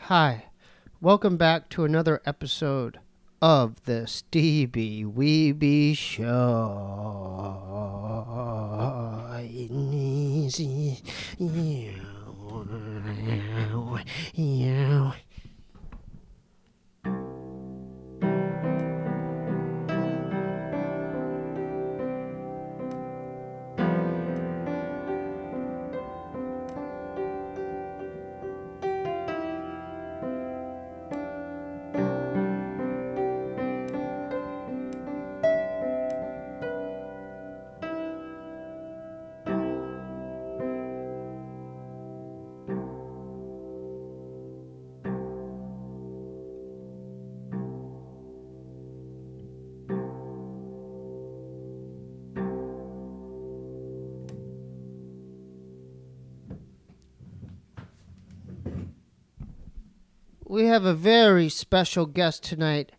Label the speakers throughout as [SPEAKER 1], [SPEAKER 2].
[SPEAKER 1] Hi, welcome back to another episode of the Steebee Weebee Show. We have a very special guest tonight.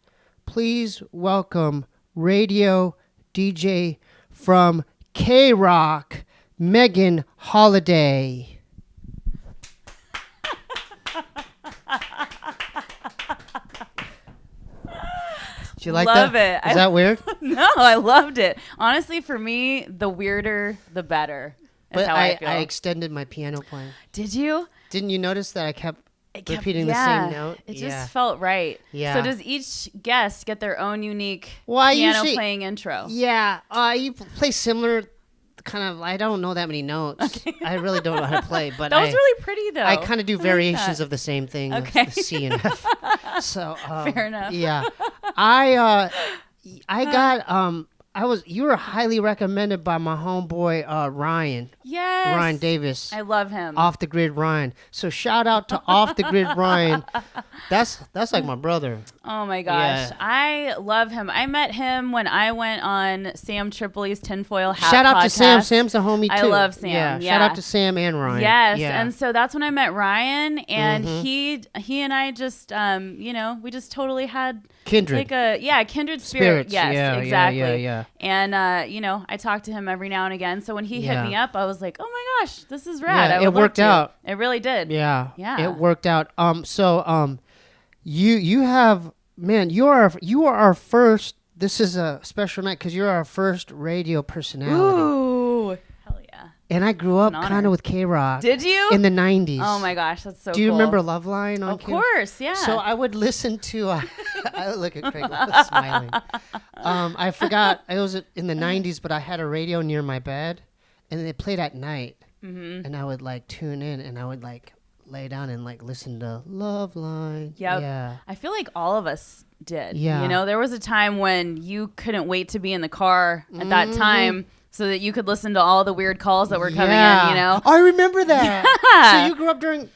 [SPEAKER 1] Please welcome radio DJ from KROQ, Megan Holiday. Did you like
[SPEAKER 2] Love
[SPEAKER 1] that?
[SPEAKER 2] it.
[SPEAKER 1] Is that weird?
[SPEAKER 2] No, I loved it. Honestly, for me, the weirder, the better.
[SPEAKER 1] But
[SPEAKER 2] how I feel.
[SPEAKER 1] I extended my piano playing.
[SPEAKER 2] Did you?
[SPEAKER 1] Didn't you notice that I kept repeating the same note?
[SPEAKER 2] It just felt right.
[SPEAKER 1] Yeah.
[SPEAKER 2] So does each guest get their own unique
[SPEAKER 1] Well,
[SPEAKER 2] piano
[SPEAKER 1] usually,
[SPEAKER 2] playing intro?
[SPEAKER 1] Yeah. You play similar kind of. I don't know that many notes.
[SPEAKER 2] Okay.
[SPEAKER 1] I really don't know how to play. But
[SPEAKER 2] that was really pretty, though.
[SPEAKER 1] I kind of do
[SPEAKER 2] I like
[SPEAKER 1] variations
[SPEAKER 2] that.
[SPEAKER 1] of the same thing.
[SPEAKER 2] Okay.
[SPEAKER 1] The C and F. So
[SPEAKER 2] Fair enough.
[SPEAKER 1] Yeah. You were highly recommended by my homeboy Ryan.
[SPEAKER 2] Yes.
[SPEAKER 1] Ryan Davis.
[SPEAKER 2] I love him.
[SPEAKER 1] Off the Grid Ryan. So shout out to Off the Grid Ryan. That's like my brother.
[SPEAKER 2] Oh my gosh.
[SPEAKER 1] Yeah.
[SPEAKER 2] I love him. I met him when I went on Sam Tripoli's Tinfoil Hat
[SPEAKER 1] Shout out
[SPEAKER 2] podcast.
[SPEAKER 1] to Sam. Sam's a homie too.
[SPEAKER 2] I love Sam.
[SPEAKER 1] Yeah.
[SPEAKER 2] Yeah.
[SPEAKER 1] Shout out to Sam and Ryan.
[SPEAKER 2] Yes.
[SPEAKER 1] Yeah.
[SPEAKER 2] And so that's when I met Ryan, and he and I just we just totally had
[SPEAKER 1] Kindred.
[SPEAKER 2] kindred spirit.
[SPEAKER 1] Spirits.
[SPEAKER 2] Yes,
[SPEAKER 1] Yeah,
[SPEAKER 2] exactly.
[SPEAKER 1] yeah.
[SPEAKER 2] And I talk to him every now and again. So when he hit
[SPEAKER 1] Yeah.
[SPEAKER 2] me up, I was like, "Oh my gosh, this is rad."
[SPEAKER 1] Yeah,
[SPEAKER 2] I would
[SPEAKER 1] it
[SPEAKER 2] love
[SPEAKER 1] worked
[SPEAKER 2] to.
[SPEAKER 1] out.
[SPEAKER 2] It really did.
[SPEAKER 1] Yeah.
[SPEAKER 2] Yeah.
[SPEAKER 1] It worked out. You are our first. This is a special night because you're our first radio personality.
[SPEAKER 2] Ooh, hell yeah.
[SPEAKER 1] And I grew up
[SPEAKER 2] an honor.
[SPEAKER 1] kind of with KROQ.
[SPEAKER 2] Did you?
[SPEAKER 1] In the 90s.
[SPEAKER 2] Oh my gosh, that's so
[SPEAKER 1] Do you
[SPEAKER 2] cool.
[SPEAKER 1] remember Loveline on
[SPEAKER 2] Of
[SPEAKER 1] KROQ?
[SPEAKER 2] course, yeah.
[SPEAKER 1] So I would listen to. I look at Craig smiling. I forgot it was in the 90s, but I had a radio near my bed, and they played at night, and I would like tune in, and I would like lay down and like listen to Loveline.
[SPEAKER 2] Yep.
[SPEAKER 1] Yeah.
[SPEAKER 2] I feel like all of us did.
[SPEAKER 1] Yeah.
[SPEAKER 2] You know, there was a time when you couldn't wait to be in the car at that time so that you could listen to all the weird calls that were coming in, you know?
[SPEAKER 1] I remember that.
[SPEAKER 2] Yeah.
[SPEAKER 1] So you grew up during.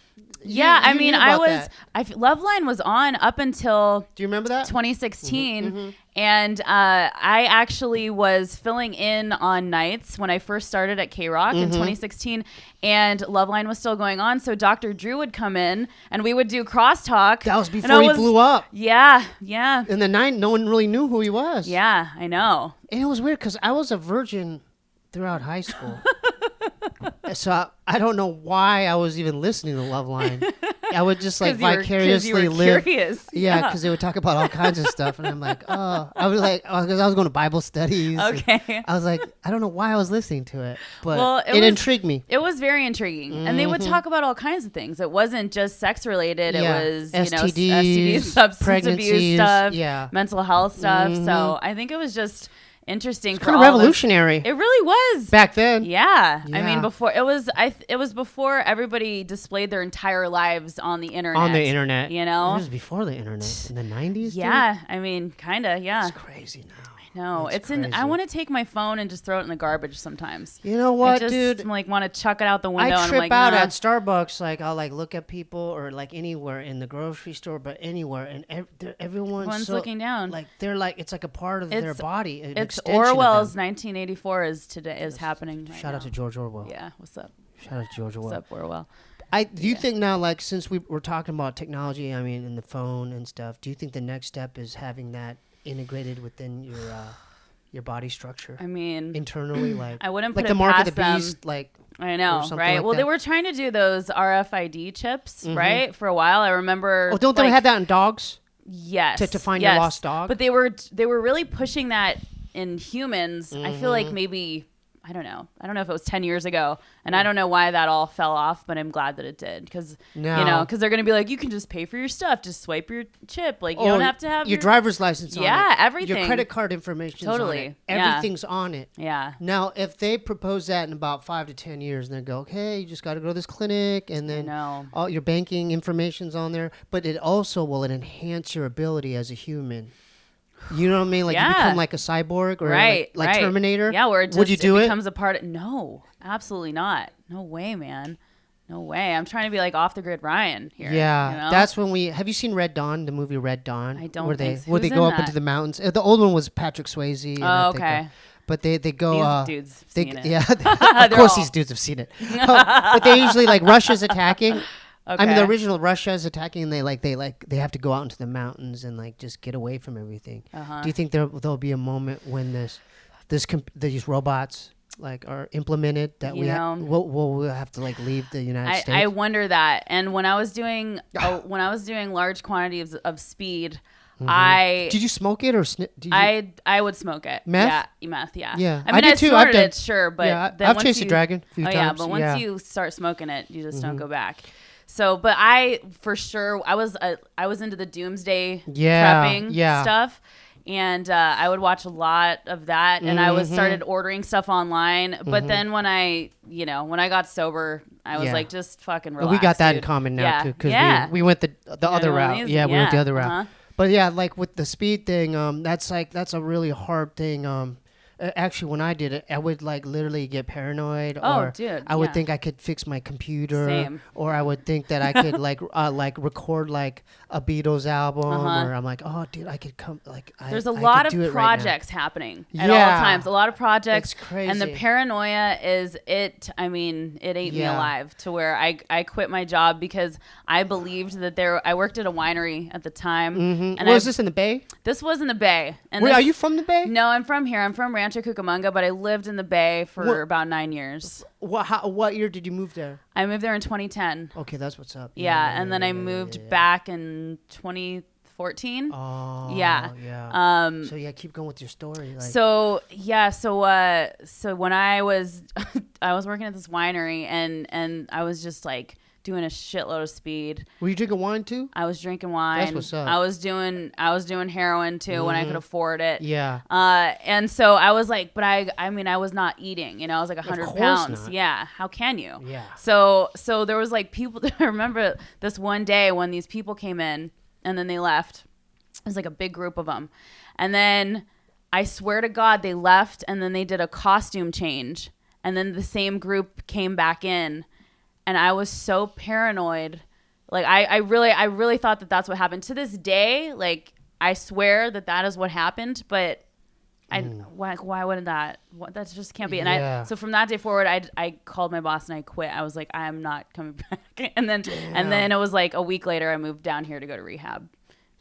[SPEAKER 2] Yeah, I
[SPEAKER 1] you
[SPEAKER 2] mean,
[SPEAKER 1] knew
[SPEAKER 2] I
[SPEAKER 1] about
[SPEAKER 2] was.
[SPEAKER 1] that.
[SPEAKER 2] Loveline was on up until
[SPEAKER 1] Do you remember that?
[SPEAKER 2] 2016, and I actually was filling in on nights when I first started at KROQ in 2016, and Loveline was still going on. So Dr. Drew would come in, and we would do crosstalk.
[SPEAKER 1] That was before he blew up.
[SPEAKER 2] Yeah.
[SPEAKER 1] In the 90s, no one really knew who he was.
[SPEAKER 2] Yeah, I know.
[SPEAKER 1] And it was weird because I was a virgin throughout high school. So I don't know why I was even listening to Loveline. I would just like vicariously live.
[SPEAKER 2] Curious.
[SPEAKER 1] Yeah, because they would talk about all kinds of stuff, and I'm like, oh, I was like, because I was going to Bible studies.
[SPEAKER 2] Okay.
[SPEAKER 1] I was like, I don't know why I was listening to it, but
[SPEAKER 2] Well,
[SPEAKER 1] it intrigued me.
[SPEAKER 2] It was very intriguing, and they would talk about all kinds of things. It wasn't just sex related.
[SPEAKER 1] Yeah.
[SPEAKER 2] It was
[SPEAKER 1] STDs,
[SPEAKER 2] STDs, substance
[SPEAKER 1] pregnancies,
[SPEAKER 2] abuse stuff,
[SPEAKER 1] yeah.
[SPEAKER 2] mental health stuff. So I think it was just interesting. For
[SPEAKER 1] Kind of
[SPEAKER 2] all of us.
[SPEAKER 1] revolutionary.
[SPEAKER 2] It really was.
[SPEAKER 1] Back then.
[SPEAKER 2] Yeah. I
[SPEAKER 1] Yeah.
[SPEAKER 2] mean, before it was before everybody displayed their entire lives on the internet.
[SPEAKER 1] On the internet.
[SPEAKER 2] You know?
[SPEAKER 1] It was before the internet. In the 90s?
[SPEAKER 2] Yeah. I mean, kind of, yeah.
[SPEAKER 1] It's crazy now.
[SPEAKER 2] No,
[SPEAKER 1] It's
[SPEAKER 2] it's in. I
[SPEAKER 1] crazy.
[SPEAKER 2] want to take my phone and just throw it in the garbage sometimes.
[SPEAKER 1] You know what,
[SPEAKER 2] I just,
[SPEAKER 1] dude?
[SPEAKER 2] like want to chuck it out the window.
[SPEAKER 1] I
[SPEAKER 2] and
[SPEAKER 1] trip
[SPEAKER 2] I'm like,
[SPEAKER 1] out
[SPEAKER 2] nah.
[SPEAKER 1] at Starbucks. Like I'll like look at people or like anywhere in the grocery store, but anywhere, and everyone's so,
[SPEAKER 2] looking down.
[SPEAKER 1] Like they're like it's like a part of their
[SPEAKER 2] It's-
[SPEAKER 1] body. An
[SPEAKER 2] It's
[SPEAKER 1] extension of
[SPEAKER 2] Orwell's
[SPEAKER 1] them.
[SPEAKER 2] 1984 is happening. Right
[SPEAKER 1] Shout out
[SPEAKER 2] now.
[SPEAKER 1] to George Orwell.
[SPEAKER 2] Yeah, what's up?
[SPEAKER 1] Shout out to George Orwell.
[SPEAKER 2] What's up, Orwell?
[SPEAKER 1] Do you think now, like since we're talking about technology, I mean, in the phone and stuff, do you think the next step is having that integrated within your body structure.
[SPEAKER 2] I mean,
[SPEAKER 1] internally, like
[SPEAKER 2] I wouldn't put
[SPEAKER 1] like
[SPEAKER 2] it
[SPEAKER 1] the mark of
[SPEAKER 2] past
[SPEAKER 1] the
[SPEAKER 2] them.
[SPEAKER 1] beast, like.
[SPEAKER 2] I know, right?
[SPEAKER 1] Like
[SPEAKER 2] well,
[SPEAKER 1] that.
[SPEAKER 2] they were trying to do those RFID chips, right? For a while, I remember.
[SPEAKER 1] Oh, don't they have that in dogs?
[SPEAKER 2] Yes.
[SPEAKER 1] To find your lost dog.
[SPEAKER 2] But they were really pushing that in humans. I feel like maybe. I don't know if it was 10 years ago, and I don't know why that all fell off, but I'm glad that it did, because because they're gonna be like, you can just pay for your stuff, just swipe your chip, like you don't have to have
[SPEAKER 1] your driver's license on it.
[SPEAKER 2] Yeah, everything.
[SPEAKER 1] Your credit card information.
[SPEAKER 2] Totally.
[SPEAKER 1] On it. Everything's on it.
[SPEAKER 2] Yeah.
[SPEAKER 1] Now, if they propose that in about 5 to 10 years, and they go, okay, you just got to go to this clinic, and then all your banking information's on there, but it also will enhance your ability as a human. You know what I mean? Like you become like a cyborg or like Terminator.
[SPEAKER 2] Yeah, where it just
[SPEAKER 1] would you do
[SPEAKER 2] becomes a part of No, absolutely not. No way, man. No way. I'm trying to be like off the grid Ryan here.
[SPEAKER 1] Yeah,
[SPEAKER 2] you know?
[SPEAKER 1] that's when have you seen Red Dawn, the movie Red Dawn?
[SPEAKER 2] I don't
[SPEAKER 1] where
[SPEAKER 2] think so.
[SPEAKER 1] Where they
[SPEAKER 2] Who's
[SPEAKER 1] go
[SPEAKER 2] in
[SPEAKER 1] up
[SPEAKER 2] that?
[SPEAKER 1] into the mountains. The old one was Patrick Swayze.
[SPEAKER 2] Oh, okay.
[SPEAKER 1] But they go.
[SPEAKER 2] These dudes have seen it.
[SPEAKER 1] Yeah, of course these dudes have seen it. But they usually like Russia's attacking. Okay. I mean, the original Russia is attacking, and they have to go out into the mountains and like just get away from everything. Do you think there'll be a moment when these robots like are implemented that we'll have to like leave the United States?
[SPEAKER 2] I wonder that. And when I was doing large quantities of speed, did
[SPEAKER 1] you smoke it or
[SPEAKER 2] I would smoke it.
[SPEAKER 1] Meth?
[SPEAKER 2] Yeah, meth. Yeah.
[SPEAKER 1] Yeah.
[SPEAKER 2] I mean, I snorted it, sure, but
[SPEAKER 1] I've chased a dragon a few times.
[SPEAKER 2] Yeah, but once you start smoking it, you just don't go back. So, but I was into the doomsday prepping stuff, and I would watch a lot of that, and I started ordering stuff online. But then when I got sober, I was like, just fucking relax.
[SPEAKER 1] We got that
[SPEAKER 2] dude.
[SPEAKER 1] in common now too, because we went the other route. Yeah, we went the other route. But yeah, like with the speed thing, that's a really hard thing. Actually, when I did it, I would like literally get paranoid, or I would think I could fix my computer, or I would think that I could like record like a Beatles album, or I'm like, oh, dude, I could come like.
[SPEAKER 2] There's a lot of projects happening at all times. A lot of projects,
[SPEAKER 1] it's crazy.
[SPEAKER 2] And the paranoia is it. I mean, it ate me alive to where I quit my job because I believed that I worked at a winery at the time.
[SPEAKER 1] And was this in the Bay?
[SPEAKER 2] This was in the Bay. And
[SPEAKER 1] wait, are you from the Bay?
[SPEAKER 2] No, I'm from here. I'm from Rancho Cucamonga, but I lived in the Bay for about 9 years.
[SPEAKER 1] What year did you move there?
[SPEAKER 2] I moved there in 2010.
[SPEAKER 1] Okay, that's what's up.
[SPEAKER 2] And then I moved back in 2014.
[SPEAKER 1] Oh,
[SPEAKER 2] yeah.
[SPEAKER 1] So yeah, keep going with your story. Like.
[SPEAKER 2] So when I was working at this winery, and I was just like doing a shitload of speed.
[SPEAKER 1] Were you drinking wine too?
[SPEAKER 2] I was drinking wine.
[SPEAKER 1] That's what's up.
[SPEAKER 2] I was doing heroin too when I could afford it.
[SPEAKER 1] Yeah.
[SPEAKER 2] And so I was like, but I mean, I was not eating, I was like 100 pounds.
[SPEAKER 1] Not.
[SPEAKER 2] Yeah. How can you?
[SPEAKER 1] Yeah.
[SPEAKER 2] So there was like people, I remember this one day when these people came in and then they left. It was like a big group of them. And then I swear to God, they left and then they did a costume change. And then the same group came back in. And I was so paranoid. Like, I really thought that that's what happened. To this day, like, I swear that is what happened. But why wouldn't that? That just can't be. And so from that day forward, I called my boss and I quit. I was like, I am not coming back. And then it was like a week later, I moved down here to go to rehab.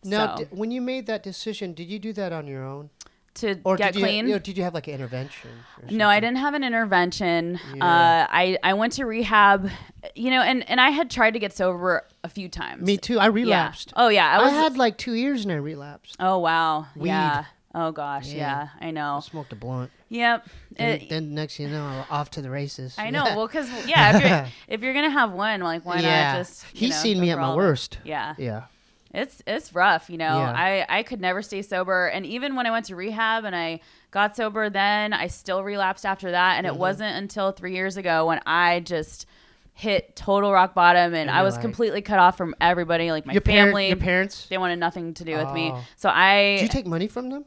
[SPEAKER 1] Now, when you made that decision, did you do that on your own?
[SPEAKER 2] To get clean?
[SPEAKER 1] Did you have like an intervention?
[SPEAKER 2] No, I didn't have an intervention. Yeah. I went to rehab, and I had tried to get sober a few times.
[SPEAKER 1] Me too. I relapsed.
[SPEAKER 2] Yeah. Oh, yeah.
[SPEAKER 1] I had like 2 years and I relapsed.
[SPEAKER 2] Oh, wow.
[SPEAKER 1] Weed.
[SPEAKER 2] Yeah. Oh, gosh. Yeah, I know.
[SPEAKER 1] I smoked a blunt.
[SPEAKER 2] Yep.
[SPEAKER 1] Then next thing you know, off to the races.
[SPEAKER 2] I know. Well, because, if you're going to have one, like, why not just,
[SPEAKER 1] He's seen me at my worst.
[SPEAKER 2] Yeah.
[SPEAKER 1] Yeah.
[SPEAKER 2] It's rough,
[SPEAKER 1] Yeah.
[SPEAKER 2] I could never stay sober. And even when I went to rehab and I got sober, then I still relapsed after that. And it wasn't until 3 years ago when I just hit total rock bottom and I was completely cut off from everybody, like my family.
[SPEAKER 1] Your parents?
[SPEAKER 2] They wanted nothing to do with me. So
[SPEAKER 1] Did you take money from them?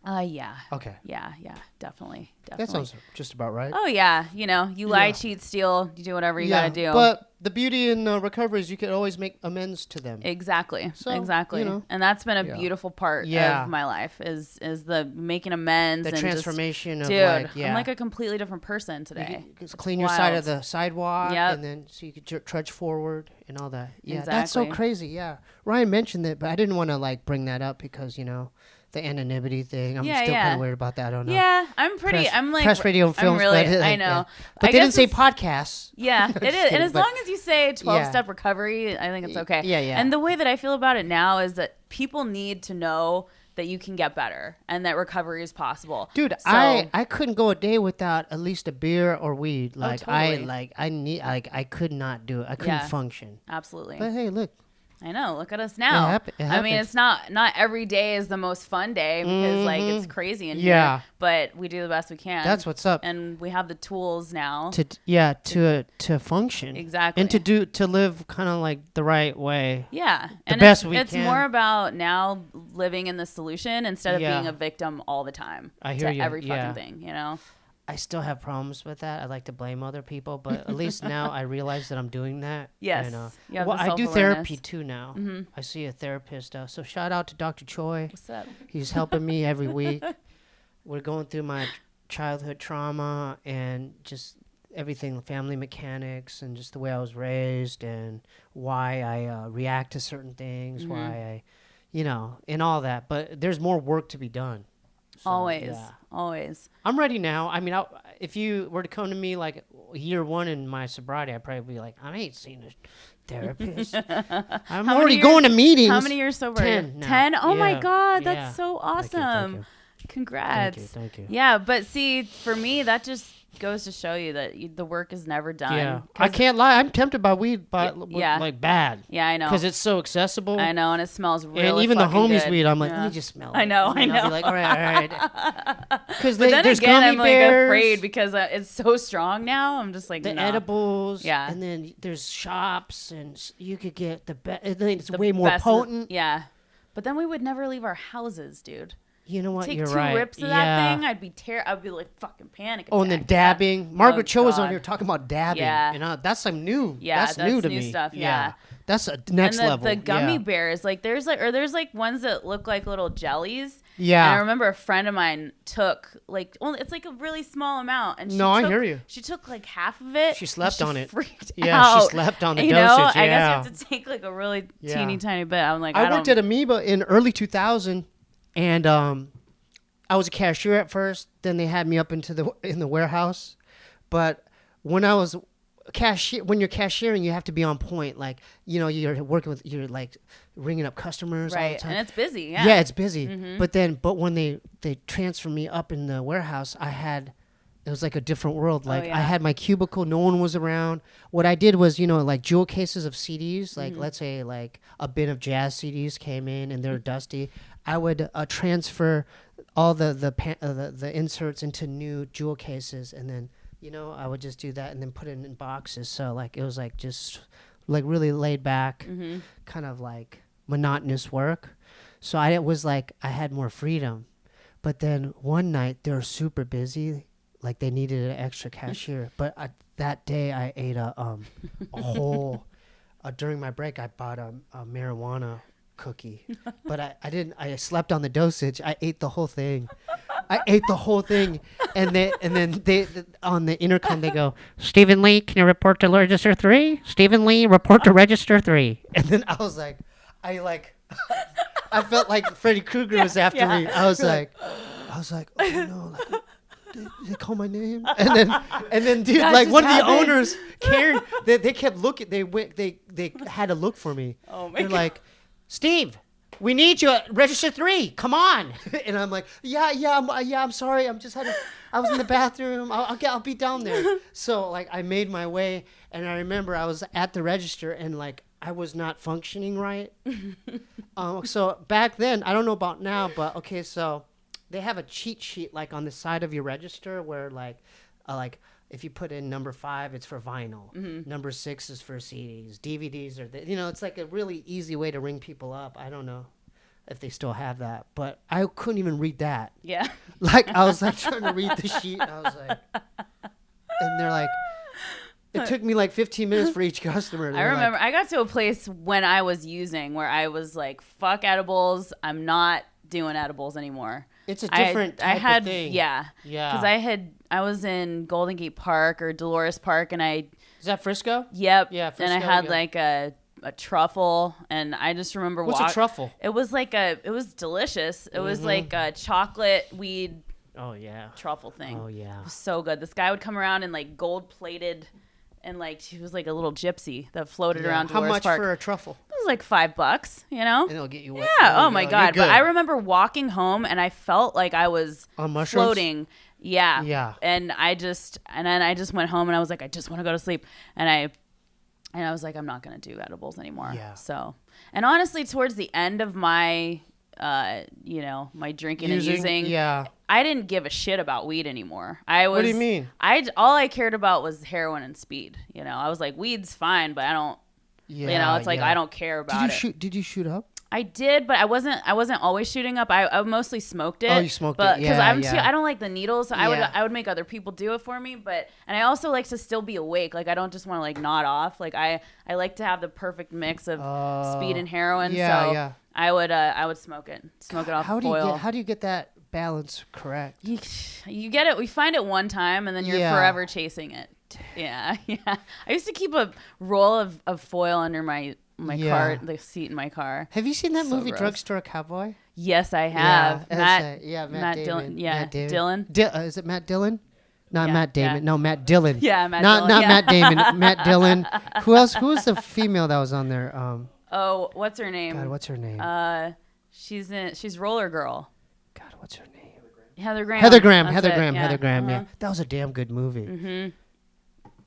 [SPEAKER 2] Yeah.
[SPEAKER 1] Okay.
[SPEAKER 2] Yeah, definitely.
[SPEAKER 1] That sounds just about right.
[SPEAKER 2] Oh, yeah. You lie, cheat, steal, you do whatever you got to do.
[SPEAKER 1] But the beauty in recovery is you can always make amends to them.
[SPEAKER 2] Exactly. Exactly. And that's been a beautiful part of my life is the making amends.
[SPEAKER 1] The transformation of
[SPEAKER 2] I'm like a completely different person today.
[SPEAKER 1] You clean your side of the sidewalk and then so you could trudge forward and all that. Yeah, exactly. That's so crazy. Yeah. Ryan mentioned it, but I didn't want to like bring that up because, the anonymity thing. I'm still kind of weird about that. I don't know.
[SPEAKER 2] Yeah, I'm pretty. I'm like
[SPEAKER 1] press, radio, and films.
[SPEAKER 2] Really,
[SPEAKER 1] but,
[SPEAKER 2] I know.
[SPEAKER 1] Yeah. But they didn't say podcasts.
[SPEAKER 2] Yeah, it is. And as long as you say 12-step recovery, I think it's okay.
[SPEAKER 1] Yeah, yeah.
[SPEAKER 2] And the way that I feel about it now is that people need to know that you can get better and that recovery is possible.
[SPEAKER 1] Dude,
[SPEAKER 2] so,
[SPEAKER 1] I couldn't go a day without at least a beer or weed. Like
[SPEAKER 2] totally.
[SPEAKER 1] I could not do it. I couldn't function.
[SPEAKER 2] Absolutely.
[SPEAKER 1] But hey, look.
[SPEAKER 2] I know. Look at us now.
[SPEAKER 1] It happens.
[SPEAKER 2] I mean, it's not every day is the most fun day because like it's crazy in here. But we do the best we can.
[SPEAKER 1] That's what's up.
[SPEAKER 2] And we have the tools now
[SPEAKER 1] to function.
[SPEAKER 2] Exactly.
[SPEAKER 1] And to live kind of like the right way.
[SPEAKER 2] Yeah.
[SPEAKER 1] The best we can.
[SPEAKER 2] It's more about now living in the solution instead of being a victim all the time.
[SPEAKER 1] I hear you.
[SPEAKER 2] Every fucking thing, you know.
[SPEAKER 1] I still have problems with that. I like to blame other people, but at least now I realize that I'm doing that.
[SPEAKER 2] Yes.
[SPEAKER 1] And, well, I do therapy too now. Mm-hmm. I see a therapist. So shout out to Dr. Choi.
[SPEAKER 2] What's up?
[SPEAKER 1] He's helping me every week. We're going through my childhood trauma and just everything, family mechanics and just the way I was raised and why I react to certain things, why I, and all that. But there's more work to be done. So,
[SPEAKER 2] always.
[SPEAKER 1] I'm ready now. I mean, if you were to come to me like year 1 in my sobriety, I'd probably be like, I ain't seen a therapist. I'm already going to meetings.
[SPEAKER 2] How many years sober?
[SPEAKER 1] 10 now.
[SPEAKER 2] 10? Oh my God, that's so awesome.
[SPEAKER 1] Thank you.
[SPEAKER 2] Congrats.
[SPEAKER 1] Thank you.
[SPEAKER 2] Yeah, but see, for me, that just goes to show you that the work is never done.
[SPEAKER 1] Yeah, I can't lie. I'm tempted by weed, like bad.
[SPEAKER 2] Yeah, I know.
[SPEAKER 1] Because it's so accessible.
[SPEAKER 2] I know, and it smells really
[SPEAKER 1] And even the homies'
[SPEAKER 2] good.
[SPEAKER 1] weed, I'm like, let me just smell it.
[SPEAKER 2] I know.
[SPEAKER 1] I'll be like, all right. Because
[SPEAKER 2] then
[SPEAKER 1] there's
[SPEAKER 2] again,
[SPEAKER 1] gummy
[SPEAKER 2] I'm
[SPEAKER 1] bears,
[SPEAKER 2] like afraid because it's so strong now. I'm just like,
[SPEAKER 1] the
[SPEAKER 2] no.
[SPEAKER 1] edibles.
[SPEAKER 2] Yeah.
[SPEAKER 1] And then there's shops, and you could get the best. It's way more potent.
[SPEAKER 2] Yeah. But then we would never leave our houses, dude.
[SPEAKER 1] You know what?
[SPEAKER 2] Take
[SPEAKER 1] You're
[SPEAKER 2] 2
[SPEAKER 1] right.
[SPEAKER 2] rips of that thing, I'd be like fucking panic.
[SPEAKER 1] Oh, and then dabbing. Margaret Cho was on here talking about dabbing.
[SPEAKER 2] Yeah.
[SPEAKER 1] That's some new.
[SPEAKER 2] Yeah,
[SPEAKER 1] that's new to
[SPEAKER 2] new
[SPEAKER 1] me.
[SPEAKER 2] Stuff. Yeah.
[SPEAKER 1] That's a next level.
[SPEAKER 2] The gummy bears, like there's ones that look like little jellies.
[SPEAKER 1] Yeah.
[SPEAKER 2] And I remember a friend of mine took it's like a really small amount, and
[SPEAKER 1] I hear you.
[SPEAKER 2] She took like half of it.
[SPEAKER 1] She slept on it.
[SPEAKER 2] Freaked out.
[SPEAKER 1] Yeah, she slept on the dosage.
[SPEAKER 2] I guess you have to take like a really teeny tiny bit. I'm like,
[SPEAKER 1] I worked at Amoeba in early 2000, and I was a cashier at first. Then they had me up in the warehouse. But when I was when you're cashiering, you have to be on point. Like, you're working you're like ringing up customers all the time.
[SPEAKER 2] And it's busy. Yeah.
[SPEAKER 1] Yeah, it's busy. Mm-hmm. But when they transferred me up in the warehouse, it was like a different world. Like I had my cubicle, no one was around. What I did was, like jewel cases of CDs, like let's say like a bin of jazz CDs came in and they're dusty. I would transfer all the inserts into new jewel cases, and then I would just do that and then put it in boxes. So like it was like just like really laid back, kind of like monotonous work. So I had more freedom. But then one night they were super busy, like they needed an extra cashier. But that day I ate a whole. During my break, I bought a marijuana cookie, but I didn't. I slept on the dosage. I ate the whole thing. And then they on the intercom they go, Stephen Lee, can you report to register 3? Stephen Lee, report to register 3. And then I was like, I felt like Freddy Krueger was after me. I was like, oh no, like, they call my name, and then dude, that like one happened. Of the owners, Karen, they kept looking. They had to look for me.
[SPEAKER 2] Oh my
[SPEAKER 1] They're
[SPEAKER 2] God.
[SPEAKER 1] like, Steve, we need you at register 3. Come on. And I'm like, I'm sorry. I was in the bathroom. I'll be down there. So like I made my way, and I remember I was at the register and like I was not functioning right. So back then, I don't know about now, but okay, so they have a cheat sheet like on the side of your register where like if you put in number 5, it's for vinyl. Mm-hmm. Number 6 is for CDs. DVDs are it's like a really easy way to ring people up. I don't know if they still have that, but I couldn't even read that.
[SPEAKER 2] Yeah.
[SPEAKER 1] Like I was like trying to read the sheet. And I was like, and they're like, it took me like 15 minutes for each customer.
[SPEAKER 2] I remember I got to a place when I was using where I was like, fuck edibles. I'm not doing edibles anymore.
[SPEAKER 1] It's a different type of thing.
[SPEAKER 2] Yeah. Because I was in Golden Gate Park or Dolores Park, and
[SPEAKER 1] Is that Frisco?
[SPEAKER 2] Yep.
[SPEAKER 1] Yeah, Frisco.
[SPEAKER 2] And I had like a a truffle, and I just remember
[SPEAKER 1] What's a truffle?
[SPEAKER 2] It was it was delicious. It was like a chocolate weed.
[SPEAKER 1] Oh yeah.
[SPEAKER 2] Truffle thing.
[SPEAKER 1] Oh yeah.
[SPEAKER 2] It was so good. This guy would come around in like gold plated, and like she was like a little gypsy that floated around Dolores
[SPEAKER 1] How much
[SPEAKER 2] Park.
[SPEAKER 1] for a truffle?
[SPEAKER 2] It was like $5, you know?
[SPEAKER 1] And it'll get you wet.
[SPEAKER 2] Yeah. Oh my God. But I remember walking home and I felt like I was
[SPEAKER 1] on mushrooms?
[SPEAKER 2] Floating. Yeah.
[SPEAKER 1] Yeah.
[SPEAKER 2] And then I just went home and I was like, I just want to go to sleep. And I was like, I'm not going to do edibles anymore.
[SPEAKER 1] Yeah.
[SPEAKER 2] So, and honestly, towards the end of my, my drinking and using,
[SPEAKER 1] yeah,
[SPEAKER 2] I didn't give a shit about weed anymore. What
[SPEAKER 1] do you mean?
[SPEAKER 2] All I cared about was heroin and speed. You know, I was like, weed's fine, but I don't. Yeah, you know, it's like I don't care about it.
[SPEAKER 1] Did you shoot up?
[SPEAKER 2] I did, but I wasn't always shooting up. I mostly smoked it.
[SPEAKER 1] Oh, you smoked it. Yeah,
[SPEAKER 2] because I don't like the needles, so I would make other people do it for me. And I also like to still be awake. Like I don't just want to like nod off. Like I like to have the perfect mix of speed and heroin.
[SPEAKER 1] Yeah,
[SPEAKER 2] so
[SPEAKER 1] yeah.
[SPEAKER 2] I would smoke it off foil.
[SPEAKER 1] How do you get that balance correct?
[SPEAKER 2] You get it. We find it one time, and then you're forever chasing it. Yeah, yeah. I used to keep a roll of foil under my car, the seat in my car.
[SPEAKER 1] Have you seen that movie
[SPEAKER 2] gross.
[SPEAKER 1] Drugstore Cowboy?
[SPEAKER 2] Yes, I have.
[SPEAKER 1] Matt
[SPEAKER 2] Damon.
[SPEAKER 1] Dillon.
[SPEAKER 2] Yeah,
[SPEAKER 1] Matt Damon.
[SPEAKER 2] Dylan.
[SPEAKER 1] Is it Matt Dillon? Not
[SPEAKER 2] Yeah,
[SPEAKER 1] Matt Damon.
[SPEAKER 2] yeah.
[SPEAKER 1] No, Matt Dillon.
[SPEAKER 2] Yeah, Matt
[SPEAKER 1] not
[SPEAKER 2] Dillon.
[SPEAKER 1] Not
[SPEAKER 2] Yeah.
[SPEAKER 1] Matt Damon. Matt Dillon. Who else? Who was the female that was on there?
[SPEAKER 2] Oh, what's her name?
[SPEAKER 1] God, what's her name?
[SPEAKER 2] She's Roller Girl.
[SPEAKER 1] God, what's her name?
[SPEAKER 2] Heather Graham.
[SPEAKER 1] Heather Graham.
[SPEAKER 2] That's
[SPEAKER 1] Heather
[SPEAKER 2] it,
[SPEAKER 1] Graham.
[SPEAKER 2] yeah.
[SPEAKER 1] Heather Graham.
[SPEAKER 2] Uh-huh.
[SPEAKER 1] Yeah, that was a damn good movie.
[SPEAKER 2] Mm-hmm.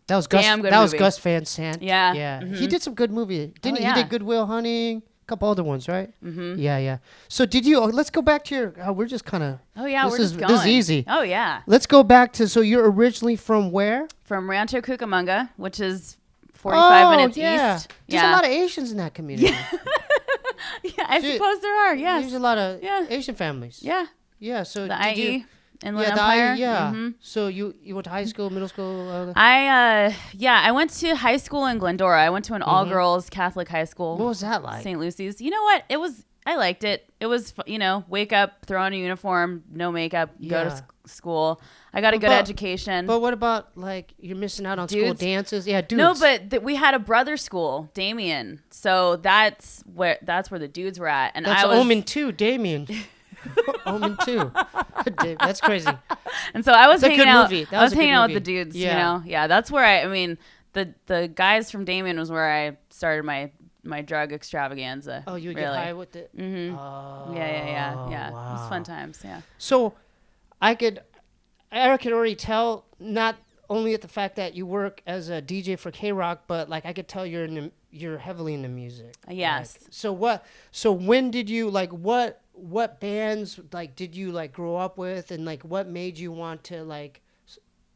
[SPEAKER 1] That was Gus.
[SPEAKER 2] Damn good
[SPEAKER 1] that was
[SPEAKER 2] movie.
[SPEAKER 1] Gus Van Sant.
[SPEAKER 2] Yeah.
[SPEAKER 1] Yeah.
[SPEAKER 2] Mm-hmm.
[SPEAKER 1] He did some good movie. Didn't he?
[SPEAKER 2] yeah.
[SPEAKER 1] He did Good Will Hunting. A couple other ones, right?
[SPEAKER 2] Mm-hmm.
[SPEAKER 1] Yeah, yeah. So did you? Let's go back to your. We're just kind of.
[SPEAKER 2] Oh yeah, we're just going.
[SPEAKER 1] This is easy.
[SPEAKER 2] Oh yeah.
[SPEAKER 1] Let's go back to. So you're originally from where?
[SPEAKER 2] From Rancho Cucamonga, which is 45 minutes east.
[SPEAKER 1] There's a lot of Asians in that community.
[SPEAKER 2] Yeah, I suppose there are. Yes.
[SPEAKER 1] There's a lot of Asian families.
[SPEAKER 2] Yeah.
[SPEAKER 1] Yeah. So
[SPEAKER 2] The
[SPEAKER 1] did
[SPEAKER 2] IE.
[SPEAKER 1] you?
[SPEAKER 2] Inland
[SPEAKER 1] The
[SPEAKER 2] Empire.
[SPEAKER 1] IE, yeah.
[SPEAKER 2] Mm-hmm.
[SPEAKER 1] So you went to high school, middle school.
[SPEAKER 2] I went to high school in Glendora. I went to an all-girls Catholic high school.
[SPEAKER 1] What was that like?
[SPEAKER 2] St. Lucy's. You know what? I liked it. It was, wake up, throw on a uniform, no makeup, go to school. I got a good education.
[SPEAKER 1] But what about like you're missing out on school dances? Yeah, dudes.
[SPEAKER 2] No, but we had a brother school, Damien. So that's where the dudes were at, and
[SPEAKER 1] that's
[SPEAKER 2] I was
[SPEAKER 1] Omen 2, Damien. Omen 2. That's crazy.
[SPEAKER 2] And so I was hanging out.
[SPEAKER 1] Movie.
[SPEAKER 2] I was hanging out with the dudes.
[SPEAKER 1] Yeah.
[SPEAKER 2] Yeah. That's where the guys from Damien was where I started my drug extravaganza.
[SPEAKER 1] Oh, you would
[SPEAKER 2] really
[SPEAKER 1] get high with it.
[SPEAKER 2] Mm-hmm.
[SPEAKER 1] Oh,
[SPEAKER 2] yeah.
[SPEAKER 1] Wow.
[SPEAKER 2] It was fun times. Yeah.
[SPEAKER 1] So, I could already tell not only at the fact that you work as a DJ for KROQ, but like I could tell you're heavily into music.
[SPEAKER 2] Yes.
[SPEAKER 1] Like, so when did you like what bands like did you like grow up with, and like what made you want to like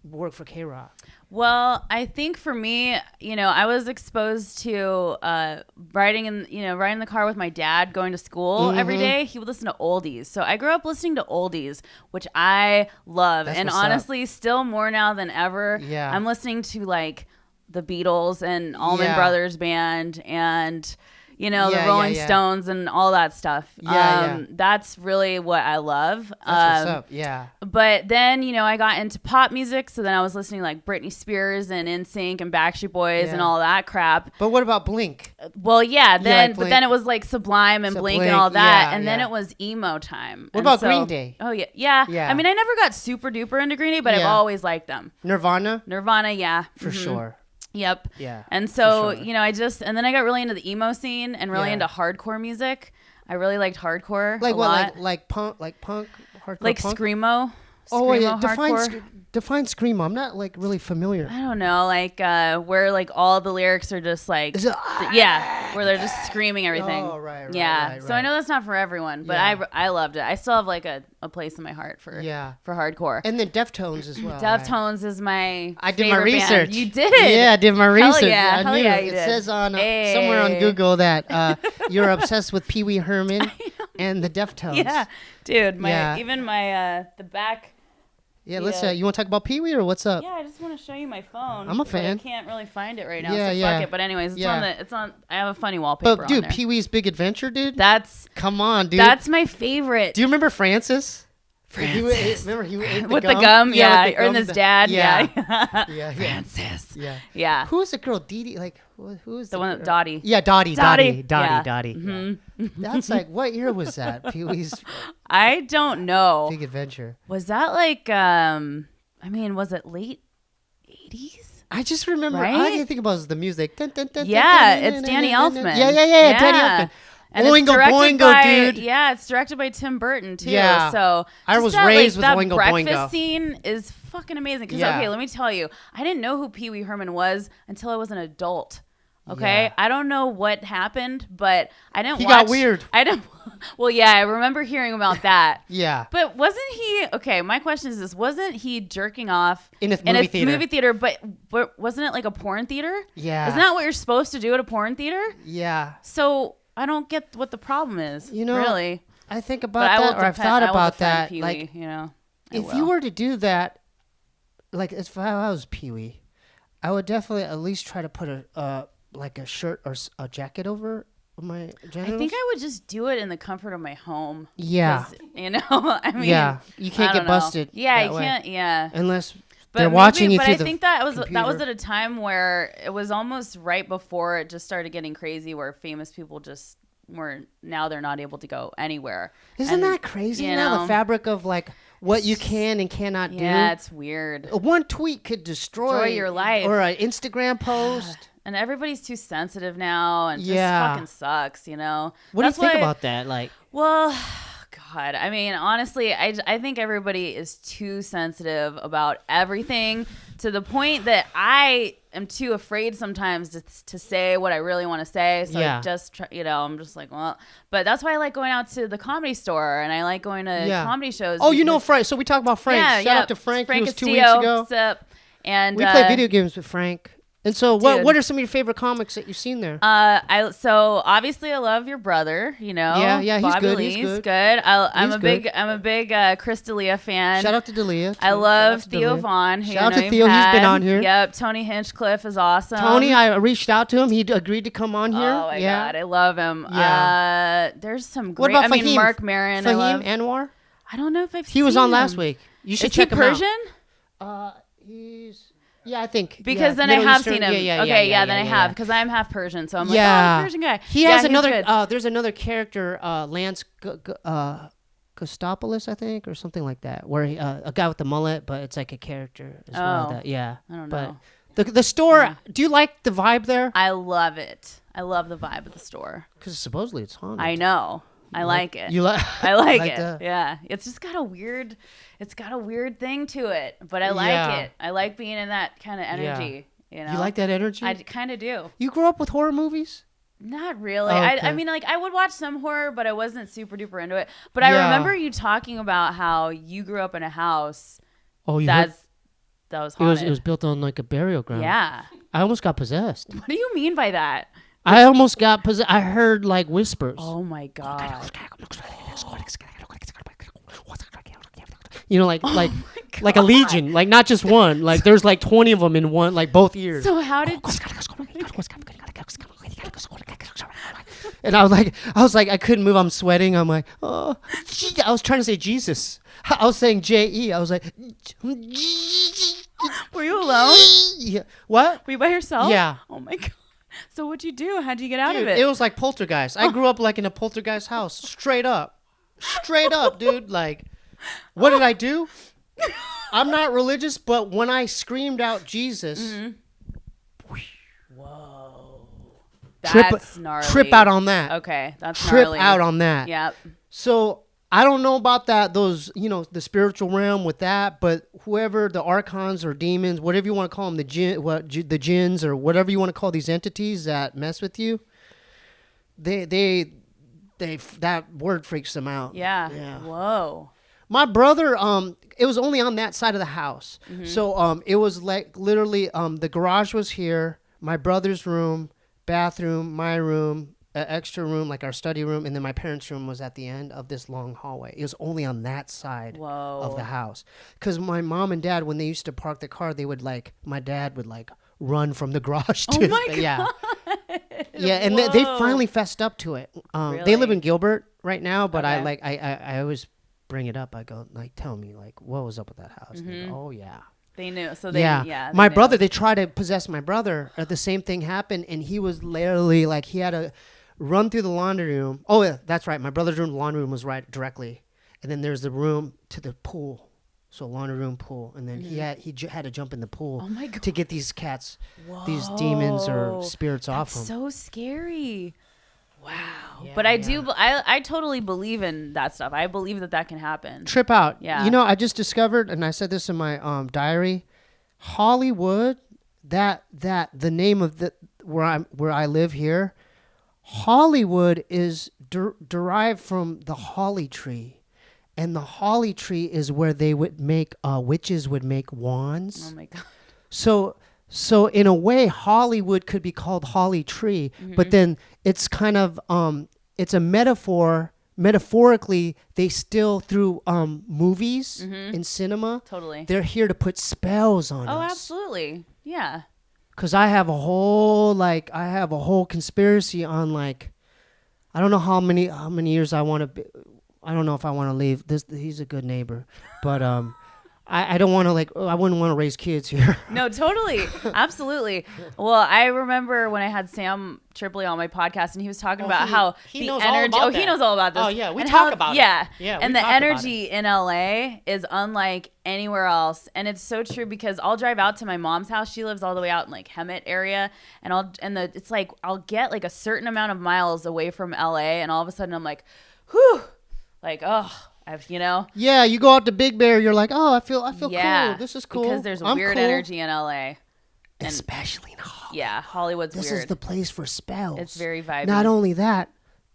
[SPEAKER 1] work for KROQ?
[SPEAKER 2] Well, I think for me, I was exposed to riding in the car with my dad going to school every day. He would listen to oldies. So I grew up listening to oldies, which I love.
[SPEAKER 1] That's
[SPEAKER 2] and
[SPEAKER 1] what's
[SPEAKER 2] honestly, still more now than ever.
[SPEAKER 1] Yeah.
[SPEAKER 2] I'm listening to like the Beatles and Allman Brothers Band and the Rolling Stones and all that stuff. That's really what I love.
[SPEAKER 1] That's what's up. Yeah.
[SPEAKER 2] But then, I got into pop music. So then I was listening to like Britney Spears and NSYNC and Backstreet Boys and all that crap.
[SPEAKER 1] But what about Blink?
[SPEAKER 2] Well, yeah.
[SPEAKER 1] But
[SPEAKER 2] then it was like Sublime and Blink and all that. And then it was emo time.
[SPEAKER 1] What about Green Day?
[SPEAKER 2] Oh, yeah. Yeah. I mean, I never got super duper into Green Day, but I've always liked them.
[SPEAKER 1] Nirvana,
[SPEAKER 2] yeah.
[SPEAKER 1] For sure.
[SPEAKER 2] Yep.
[SPEAKER 1] Yeah.
[SPEAKER 2] And so,
[SPEAKER 1] sure.
[SPEAKER 2] and then I got really into the emo scene and really into hardcore music. I really liked hardcore.
[SPEAKER 1] Like
[SPEAKER 2] a
[SPEAKER 1] what?
[SPEAKER 2] lot.
[SPEAKER 1] Like punk, hardcore
[SPEAKER 2] like
[SPEAKER 1] punk?
[SPEAKER 2] Screamo.
[SPEAKER 1] Oh, yeah.
[SPEAKER 2] Hardcore.
[SPEAKER 1] Define Screamo. I'm not like really familiar.
[SPEAKER 2] I don't know, like where like all the lyrics are just like where they're just screaming everything.
[SPEAKER 1] Oh, right.
[SPEAKER 2] Yeah. So I know that's not for everyone, but I loved it. I still have like a place in my heart for hardcore.
[SPEAKER 1] And then Deftones as well.
[SPEAKER 2] Deftones is my
[SPEAKER 1] I did my
[SPEAKER 2] favorite
[SPEAKER 1] research.
[SPEAKER 2] band. You did?
[SPEAKER 1] Yeah, I did my research.
[SPEAKER 2] Yeah.
[SPEAKER 1] I knew.
[SPEAKER 2] Yeah,
[SPEAKER 1] it
[SPEAKER 2] did.
[SPEAKER 1] says on somewhere on Google that you're obsessed with Pee Wee Herman and the Deftones.
[SPEAKER 2] Yeah, dude. Even my the back.
[SPEAKER 1] Yeah, let's. You want to talk about Pee Wee or what's up?
[SPEAKER 2] Yeah, I just want to show you my phone.
[SPEAKER 1] I'm a fan.
[SPEAKER 2] I can't really find it right now.
[SPEAKER 1] Yeah,
[SPEAKER 2] so fuck it. But anyways, it's on. I have a funny wallpaper.
[SPEAKER 1] But dude,
[SPEAKER 2] on there.
[SPEAKER 1] Pee Wee's Big Adventure, dude.
[SPEAKER 2] Come
[SPEAKER 1] on, dude.
[SPEAKER 2] That's my favorite.
[SPEAKER 1] Do you remember Francis? Remember he ate
[SPEAKER 2] with
[SPEAKER 1] the
[SPEAKER 2] the gum, yeah,
[SPEAKER 1] with the
[SPEAKER 2] or
[SPEAKER 1] gum,
[SPEAKER 2] in his dad, yeah.
[SPEAKER 1] Francis,
[SPEAKER 2] yeah.
[SPEAKER 1] Who was the girl? Dee? Like who was
[SPEAKER 2] the
[SPEAKER 1] girl?
[SPEAKER 2] one that Dottie?
[SPEAKER 1] Yeah, Dottie.
[SPEAKER 2] Yeah.
[SPEAKER 1] Yeah. That's like, what year was that? Pee-wee's
[SPEAKER 2] I don't know.
[SPEAKER 1] Big Adventure.
[SPEAKER 2] Was that like was it late 80s?
[SPEAKER 1] I just remember,
[SPEAKER 2] right?
[SPEAKER 1] all I can think about is the music.
[SPEAKER 2] Yeah, it's Danny Elfman.
[SPEAKER 1] Yeah, Danny Elfman.
[SPEAKER 2] And
[SPEAKER 1] Oingo Boingo, dude.
[SPEAKER 2] Yeah, it's directed by Tim Burton, too.
[SPEAKER 1] Yeah.
[SPEAKER 2] So
[SPEAKER 1] I was raised with
[SPEAKER 2] that
[SPEAKER 1] Oingo
[SPEAKER 2] breakfast
[SPEAKER 1] Boingo.
[SPEAKER 2] scene is fucking amazing. Because,
[SPEAKER 1] Yeah.
[SPEAKER 2] okay, let me tell you, I didn't know who Pee Wee Herman was until I was an adult. Okay?
[SPEAKER 1] Yeah.
[SPEAKER 2] I don't know what happened, but I didn't
[SPEAKER 1] He
[SPEAKER 2] watch.
[SPEAKER 1] got weird.
[SPEAKER 2] I didn't. Well, yeah, I remember hearing about that.
[SPEAKER 1] Yeah.
[SPEAKER 2] But wasn't he, okay, my question is this, wasn't he jerking off
[SPEAKER 1] In a movie theater.
[SPEAKER 2] but wasn't it like a porn theater?
[SPEAKER 1] Yeah.
[SPEAKER 2] Isn't that what you're supposed to do at a porn theater?
[SPEAKER 1] Yeah.
[SPEAKER 2] So I don't get what the problem is.
[SPEAKER 1] You know,
[SPEAKER 2] really.
[SPEAKER 1] I think about that, or I've thought about that.
[SPEAKER 2] Pee-wee,
[SPEAKER 1] like, if you were to do that, like if I was Pee-wee, I would definitely at least try to put a shirt or a jacket over my genitals.
[SPEAKER 2] I think I would just do it in the comfort of my home.
[SPEAKER 1] Yeah.
[SPEAKER 2] I mean.
[SPEAKER 1] Yeah. You can't get busted.
[SPEAKER 2] Yeah,
[SPEAKER 1] that
[SPEAKER 2] you
[SPEAKER 1] way.
[SPEAKER 2] can't. Yeah.
[SPEAKER 1] Unless they're watching you through the
[SPEAKER 2] But I think that was
[SPEAKER 1] computer.
[SPEAKER 2] at a time where it was almost right before it just started getting crazy, where famous people just were, now they're not able to go anywhere.
[SPEAKER 1] Isn't that crazy now? The fabric of like what you can and cannot do.
[SPEAKER 2] Yeah, it's weird.
[SPEAKER 1] One tweet could destroy
[SPEAKER 2] your life,
[SPEAKER 1] or an Instagram post.
[SPEAKER 2] And everybody's too sensitive now, and just fucking sucks, you know.
[SPEAKER 1] What do you think about that? Like,
[SPEAKER 2] well, God, I mean, honestly, I think everybody is too sensitive about everything, to the point that I am too afraid sometimes to say what I really want to say. So I just try, I'm just like, well, but that's why I like going out to the Comedy Store, and I like going to comedy shows.
[SPEAKER 1] Oh, you know Frank. So we talked about Frank. Shout out to Frank. He was 2 weeks ago.
[SPEAKER 2] What's up? And
[SPEAKER 1] we play video games with Frank. And so, what are some of your favorite comics that you've seen there?
[SPEAKER 2] So obviously I love your brother. You know,
[SPEAKER 1] he's
[SPEAKER 2] Bobby
[SPEAKER 1] good.
[SPEAKER 2] Lee's
[SPEAKER 1] He's good.
[SPEAKER 2] I'm a big Chris D'Elia fan.
[SPEAKER 1] Shout out to D'Elia.
[SPEAKER 2] I love Theo Vaughn.
[SPEAKER 1] Shout out to Theo. He's been on here.
[SPEAKER 2] Yep. Tony Hinchcliffe is awesome.
[SPEAKER 1] Tony, I reached out to him. He agreed to come on here.
[SPEAKER 2] Oh my God, I love him.
[SPEAKER 1] Yeah.
[SPEAKER 2] There's some great.
[SPEAKER 1] What about Fahim?
[SPEAKER 2] Mark Maron.
[SPEAKER 1] Fahim Anwar.
[SPEAKER 2] I don't know if I've seen
[SPEAKER 1] He was on
[SPEAKER 2] him.
[SPEAKER 1] last week. You should
[SPEAKER 2] Is
[SPEAKER 1] check
[SPEAKER 2] he
[SPEAKER 1] him
[SPEAKER 2] Persian?
[SPEAKER 1] out. He's. Yeah, I think.
[SPEAKER 2] Because then
[SPEAKER 1] Middle
[SPEAKER 2] I have
[SPEAKER 1] Eastern.
[SPEAKER 2] seen him. Then I have, because I'm half Persian, so I'm like, oh, Persian guy.
[SPEAKER 1] He has another.
[SPEAKER 2] Good.
[SPEAKER 1] There's another character, Lance Kostopoulos, I think, or something like that, where a guy with the mullet, but it's like a character as well. That,
[SPEAKER 2] I don't know.
[SPEAKER 1] But the store. Do you like the vibe there?
[SPEAKER 2] I love it. I love the vibe of the store.
[SPEAKER 1] Because supposedly it's haunted.
[SPEAKER 2] I know. I like it.
[SPEAKER 1] You like?
[SPEAKER 2] I like it. Yeah, it's just got a weird. It's got a weird thing to it, but I like it. I like being in that kind of energy. You know.
[SPEAKER 1] You like that energy?
[SPEAKER 2] I kind of do.
[SPEAKER 1] You grew up with horror movies?
[SPEAKER 2] Not really.
[SPEAKER 1] Okay.
[SPEAKER 2] I mean, like, I would watch some horror, but I wasn't super duper into it. But I remember you talking about how you grew up in a house.
[SPEAKER 1] Oh,
[SPEAKER 2] that was haunted.
[SPEAKER 1] It was built on like a burial ground.
[SPEAKER 2] Yeah.
[SPEAKER 1] I almost got possessed.
[SPEAKER 2] What do you mean by that?
[SPEAKER 1] I almost got possessed. I heard like whispers.
[SPEAKER 2] Oh my God.
[SPEAKER 1] You know, like a legion, like not just one. Like there's like 20 of them in one, like both ears.
[SPEAKER 2] So how did?
[SPEAKER 1] And I was like, I couldn't move. I'm sweating. I'm like, oh, I was trying to say Jesus. I was saying J-E. I was like,
[SPEAKER 2] were you alone?
[SPEAKER 1] Yeah. What?
[SPEAKER 2] Were you by yourself?
[SPEAKER 1] Yeah.
[SPEAKER 2] Oh my God. So what'd you do? How'd you get out
[SPEAKER 1] Dude,
[SPEAKER 2] of it?
[SPEAKER 1] It was like poltergeist. I grew up like in a poltergeist house. Straight up, dude. Like, what did I do? I'm not religious, but when I screamed out Jesus,
[SPEAKER 2] whoa, that's gnarly.
[SPEAKER 1] Trip out on that.
[SPEAKER 2] Okay, that's
[SPEAKER 1] trip
[SPEAKER 2] gnarly.
[SPEAKER 1] out on that.
[SPEAKER 2] Yep.
[SPEAKER 1] So I don't know about that. Those, the spiritual realm with that, but whoever the archons or demons, whatever you want to call them, the jinns or whatever you want to call these entities that mess with you, they that word freaks them out.
[SPEAKER 2] Yeah. Whoa.
[SPEAKER 1] My brother, it was only on that side of the house. Mm-hmm. So it was like literally the garage was here, my brother's room, bathroom, my room, an extra room, like our study room, and then my parents' room was at the end of this long hallway. It was only on that side of the house. Because my mom and dad, when they used to park the car, my dad would like run from the garage.
[SPEAKER 2] Oh my God.
[SPEAKER 1] Yeah. Yeah, and they finally fessed up to it.
[SPEAKER 2] Really?
[SPEAKER 1] They live in Gilbert right now, but
[SPEAKER 2] okay.
[SPEAKER 1] I always bring it up. I go, like, tell me, like, what was up with that house? And they go, oh, yeah.
[SPEAKER 2] They knew. So they,
[SPEAKER 1] My
[SPEAKER 2] knew.
[SPEAKER 1] brother, they tried to possess my brother. The same thing happened, and he was literally, like, he had to run through the laundry room. Oh, yeah, that's right. My brother's room, the laundry room was right directly. And then there's the room to the pool. So laundry room, pool. And then he had to jump in the pool to get these cats, these demons or spirits off him.
[SPEAKER 2] So scary. Wow. Yeah, but I totally believe in that stuff. I believe that can happen.
[SPEAKER 1] Trip out.
[SPEAKER 2] Yeah.
[SPEAKER 1] You know, I just discovered, and I said this in my diary, Hollywood, that the name of where I live here, Hollywood is derived from the holly tree. And the holly tree is where they would make witches would make wands.
[SPEAKER 2] Oh my God.
[SPEAKER 1] So in a way, Hollywood could be called Holly Tree, but then it's kind of it's a metaphor. Metaphorically, they still through movies in cinema.
[SPEAKER 2] Totally.
[SPEAKER 1] They're here to put spells on us.
[SPEAKER 2] Oh, absolutely. Yeah.
[SPEAKER 1] Because I have a whole conspiracy on, like, I don't know how many years I want to be. I don't know if I want to leave. He's a good neighbor, but I don't want to, I wouldn't want to raise kids here.
[SPEAKER 2] No, totally. Absolutely. Well, I remember when I had Sam Tripoli on my podcast, and he was talking about how
[SPEAKER 1] he
[SPEAKER 2] the
[SPEAKER 1] knows
[SPEAKER 2] energy.
[SPEAKER 1] all about
[SPEAKER 2] he knows all about this.
[SPEAKER 1] Oh yeah, we talk about it.
[SPEAKER 2] Yeah,
[SPEAKER 1] yeah.
[SPEAKER 2] And the energy in LA is unlike anywhere else, and it's so true because I'll drive out to my mom's house. She lives all the way out in like Hemet area, and it's like I'll get like a certain amount of miles away from LA, and all of a sudden I'm like, whew, like
[SPEAKER 1] Yeah, you go out to Big Bear, you're like, oh, I feel cool. This is cool.
[SPEAKER 2] Because there's
[SPEAKER 1] I'm
[SPEAKER 2] weird
[SPEAKER 1] cool.
[SPEAKER 2] energy in LA.
[SPEAKER 1] Especially in Hollywood.
[SPEAKER 2] Yeah, Hollywood's
[SPEAKER 1] this
[SPEAKER 2] weird.
[SPEAKER 1] This is the place for spells.
[SPEAKER 2] It's very vibey.
[SPEAKER 1] Not only that,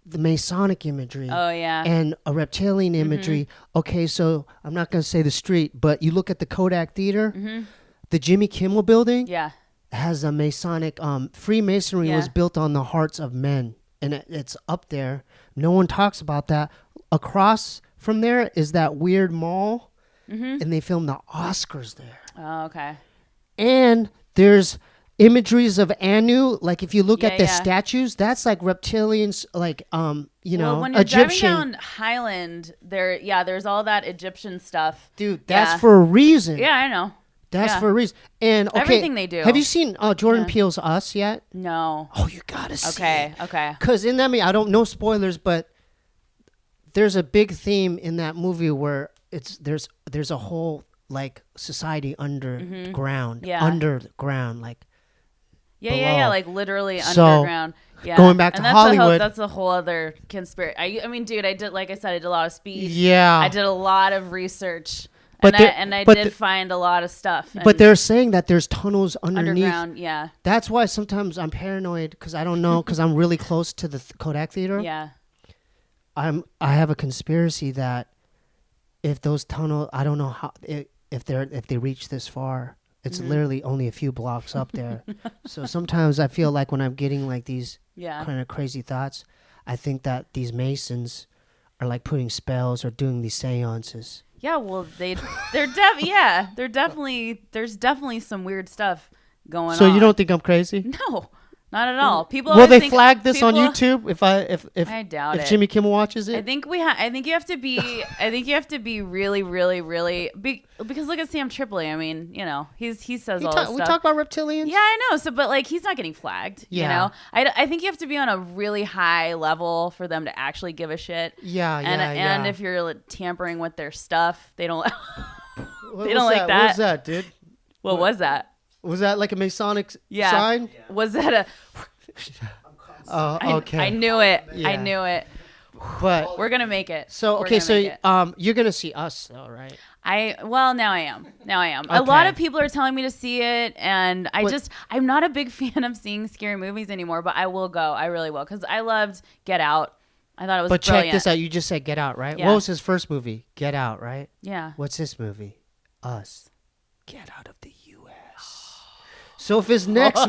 [SPEAKER 1] the Masonic imagery.
[SPEAKER 2] Oh, yeah.
[SPEAKER 1] And a reptilian imagery. Okay, so I'm not going to say the street, but you look at the Kodak Theater, the Jimmy Kimmel building.
[SPEAKER 2] Yeah.
[SPEAKER 1] Has a Masonic, Freemasonry was built on the hearts of men. And it's up there. No one talks about that. Across from there is that weird mall, and they filmed the Oscars there.
[SPEAKER 2] Oh, okay.
[SPEAKER 1] And there's imageries of Anu, like if you look at the
[SPEAKER 2] yeah.
[SPEAKER 1] statues, that's like reptilians, like
[SPEAKER 2] when you're
[SPEAKER 1] Egyptian.
[SPEAKER 2] driving down Highland, there's all that Egyptian stuff.
[SPEAKER 1] Dude, that's for a reason.
[SPEAKER 2] Yeah, I know.
[SPEAKER 1] That's for a reason. And okay,
[SPEAKER 2] everything they do.
[SPEAKER 1] Have you seen Jordan Peele's Us yet?
[SPEAKER 2] No.
[SPEAKER 1] Oh, you gotta see.
[SPEAKER 2] Okay.
[SPEAKER 1] Because in that movie, I don't know spoilers, but there's a big theme in that movie where there's a whole like society underground, underground, like
[SPEAKER 2] yeah, like literally underground. Yeah.
[SPEAKER 1] Going back to Hollywood,
[SPEAKER 2] that's a whole other conspiracy. I mean, dude, I did a lot of speed.
[SPEAKER 1] Yeah,
[SPEAKER 2] I did a lot of research.
[SPEAKER 1] But
[SPEAKER 2] I did find a lot of stuff.
[SPEAKER 1] But they're saying that there's tunnels underneath.
[SPEAKER 2] Underground, yeah.
[SPEAKER 1] That's why sometimes I'm paranoid because I don't know because I'm really close to the Kodak Theater.
[SPEAKER 2] Yeah.
[SPEAKER 1] I have a conspiracy that if those tunnels, I don't know how if they reach this far, it's literally only a few blocks up there. So sometimes I feel like when I'm getting like these kind of crazy thoughts, I think that these Masons are like putting spells or doing these seances.
[SPEAKER 2] Yeah, well, there's definitely some weird stuff going on.
[SPEAKER 1] So you don't think I'm crazy?
[SPEAKER 2] No, not at all. People
[SPEAKER 1] will they flag this on YouTube if
[SPEAKER 2] I doubt
[SPEAKER 1] if Jimmy Kimmel watches it?
[SPEAKER 2] I think you have to be. I think you have to be really, really, really because look at Sam Tripoli. I mean, he says all this stuff.
[SPEAKER 1] We talk about reptilians.
[SPEAKER 2] Yeah, I know. So, but like, he's not getting flagged.
[SPEAKER 1] Yeah.
[SPEAKER 2] I think you have to be on a really high level for them to actually give a shit.
[SPEAKER 1] Yeah,
[SPEAKER 2] and if you're like, tampering with their stuff, they don't.
[SPEAKER 1] They don't like that. What was that, dude?
[SPEAKER 2] What was that?
[SPEAKER 1] Was that like a Masonic sign?
[SPEAKER 2] Yeah. Was that a...
[SPEAKER 1] Oh, okay.
[SPEAKER 2] I knew it.
[SPEAKER 1] Yeah.
[SPEAKER 2] I knew it.
[SPEAKER 1] But
[SPEAKER 2] we're going to make it.
[SPEAKER 1] So, okay, you're going to see Us, though, right?
[SPEAKER 2] Now I am. Okay. A lot of people are telling me to see it, and I'm not a big fan of seeing scary movies anymore, but I will go. I really will, because I loved Get Out. I thought it was brilliant.
[SPEAKER 1] But check this out. You just said Get Out, right?
[SPEAKER 2] Yeah.
[SPEAKER 1] What was his first movie? Get Out, right?
[SPEAKER 2] Yeah.
[SPEAKER 1] What's this movie? Us. Get Out of the U.S. So if his next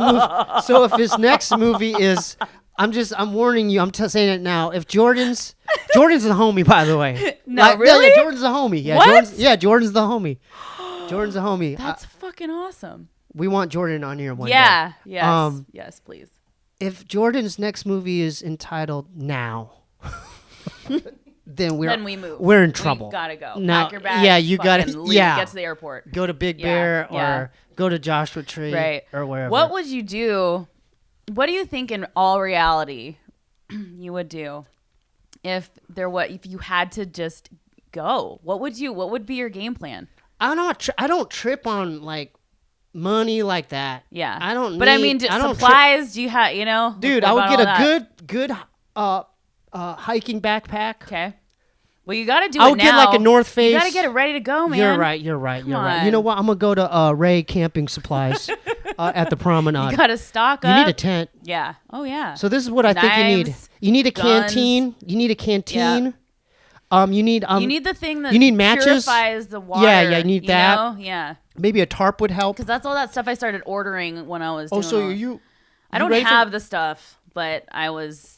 [SPEAKER 1] movie is, I'm warning you. I'm saying it now. If Jordan's a homie, by the way.
[SPEAKER 2] No, really?
[SPEAKER 1] Yeah, Jordan's a homie. Yeah,
[SPEAKER 2] what?
[SPEAKER 1] Jordan's the homie. Jordan's a homie.
[SPEAKER 2] That's fucking awesome.
[SPEAKER 1] We want Jordan on here one day.
[SPEAKER 2] Yeah. Yes. Yes, please.
[SPEAKER 1] If Jordan's next movie is entitled Now. then
[SPEAKER 2] we move.
[SPEAKER 1] We're in trouble.
[SPEAKER 2] You gotta go.
[SPEAKER 1] Now,
[SPEAKER 2] pack your bags.
[SPEAKER 1] yeah, you gotta
[SPEAKER 2] leave, get to the airport.
[SPEAKER 1] Go to Big Bear or go to Joshua Tree or wherever.
[SPEAKER 2] What would you do? What do you think in all reality you would do if you had to just go? What would be your game plan?
[SPEAKER 1] I don't trip on like money like that.
[SPEAKER 2] Yeah,
[SPEAKER 1] I don't.
[SPEAKER 2] But I mean, supplies. Do you have?
[SPEAKER 1] Dude, I would get a good hiking backpack.
[SPEAKER 2] Okay. Well, you got to do
[SPEAKER 1] I
[SPEAKER 2] it
[SPEAKER 1] would
[SPEAKER 2] now.
[SPEAKER 1] get like a North Face.
[SPEAKER 2] You got to get it ready to go, man.
[SPEAKER 1] You're right. You know what? I'm gonna go to Ray Camping Supplies at the Promenade.
[SPEAKER 2] You got to stock up.
[SPEAKER 1] You need a tent.
[SPEAKER 2] Yeah. Oh yeah.
[SPEAKER 1] So this is what I think you need. You need a canteen. You need a canteen.
[SPEAKER 2] Yeah.
[SPEAKER 1] You need
[SPEAKER 2] the thing that
[SPEAKER 1] you need matches.
[SPEAKER 2] Purifies the water.
[SPEAKER 1] Yeah, you need that.
[SPEAKER 2] Yeah.
[SPEAKER 1] Maybe a tarp would help.
[SPEAKER 2] Because that's all that stuff I started ordering when I was.
[SPEAKER 1] Oh, so you?
[SPEAKER 2] I don't have the stuff, but I was.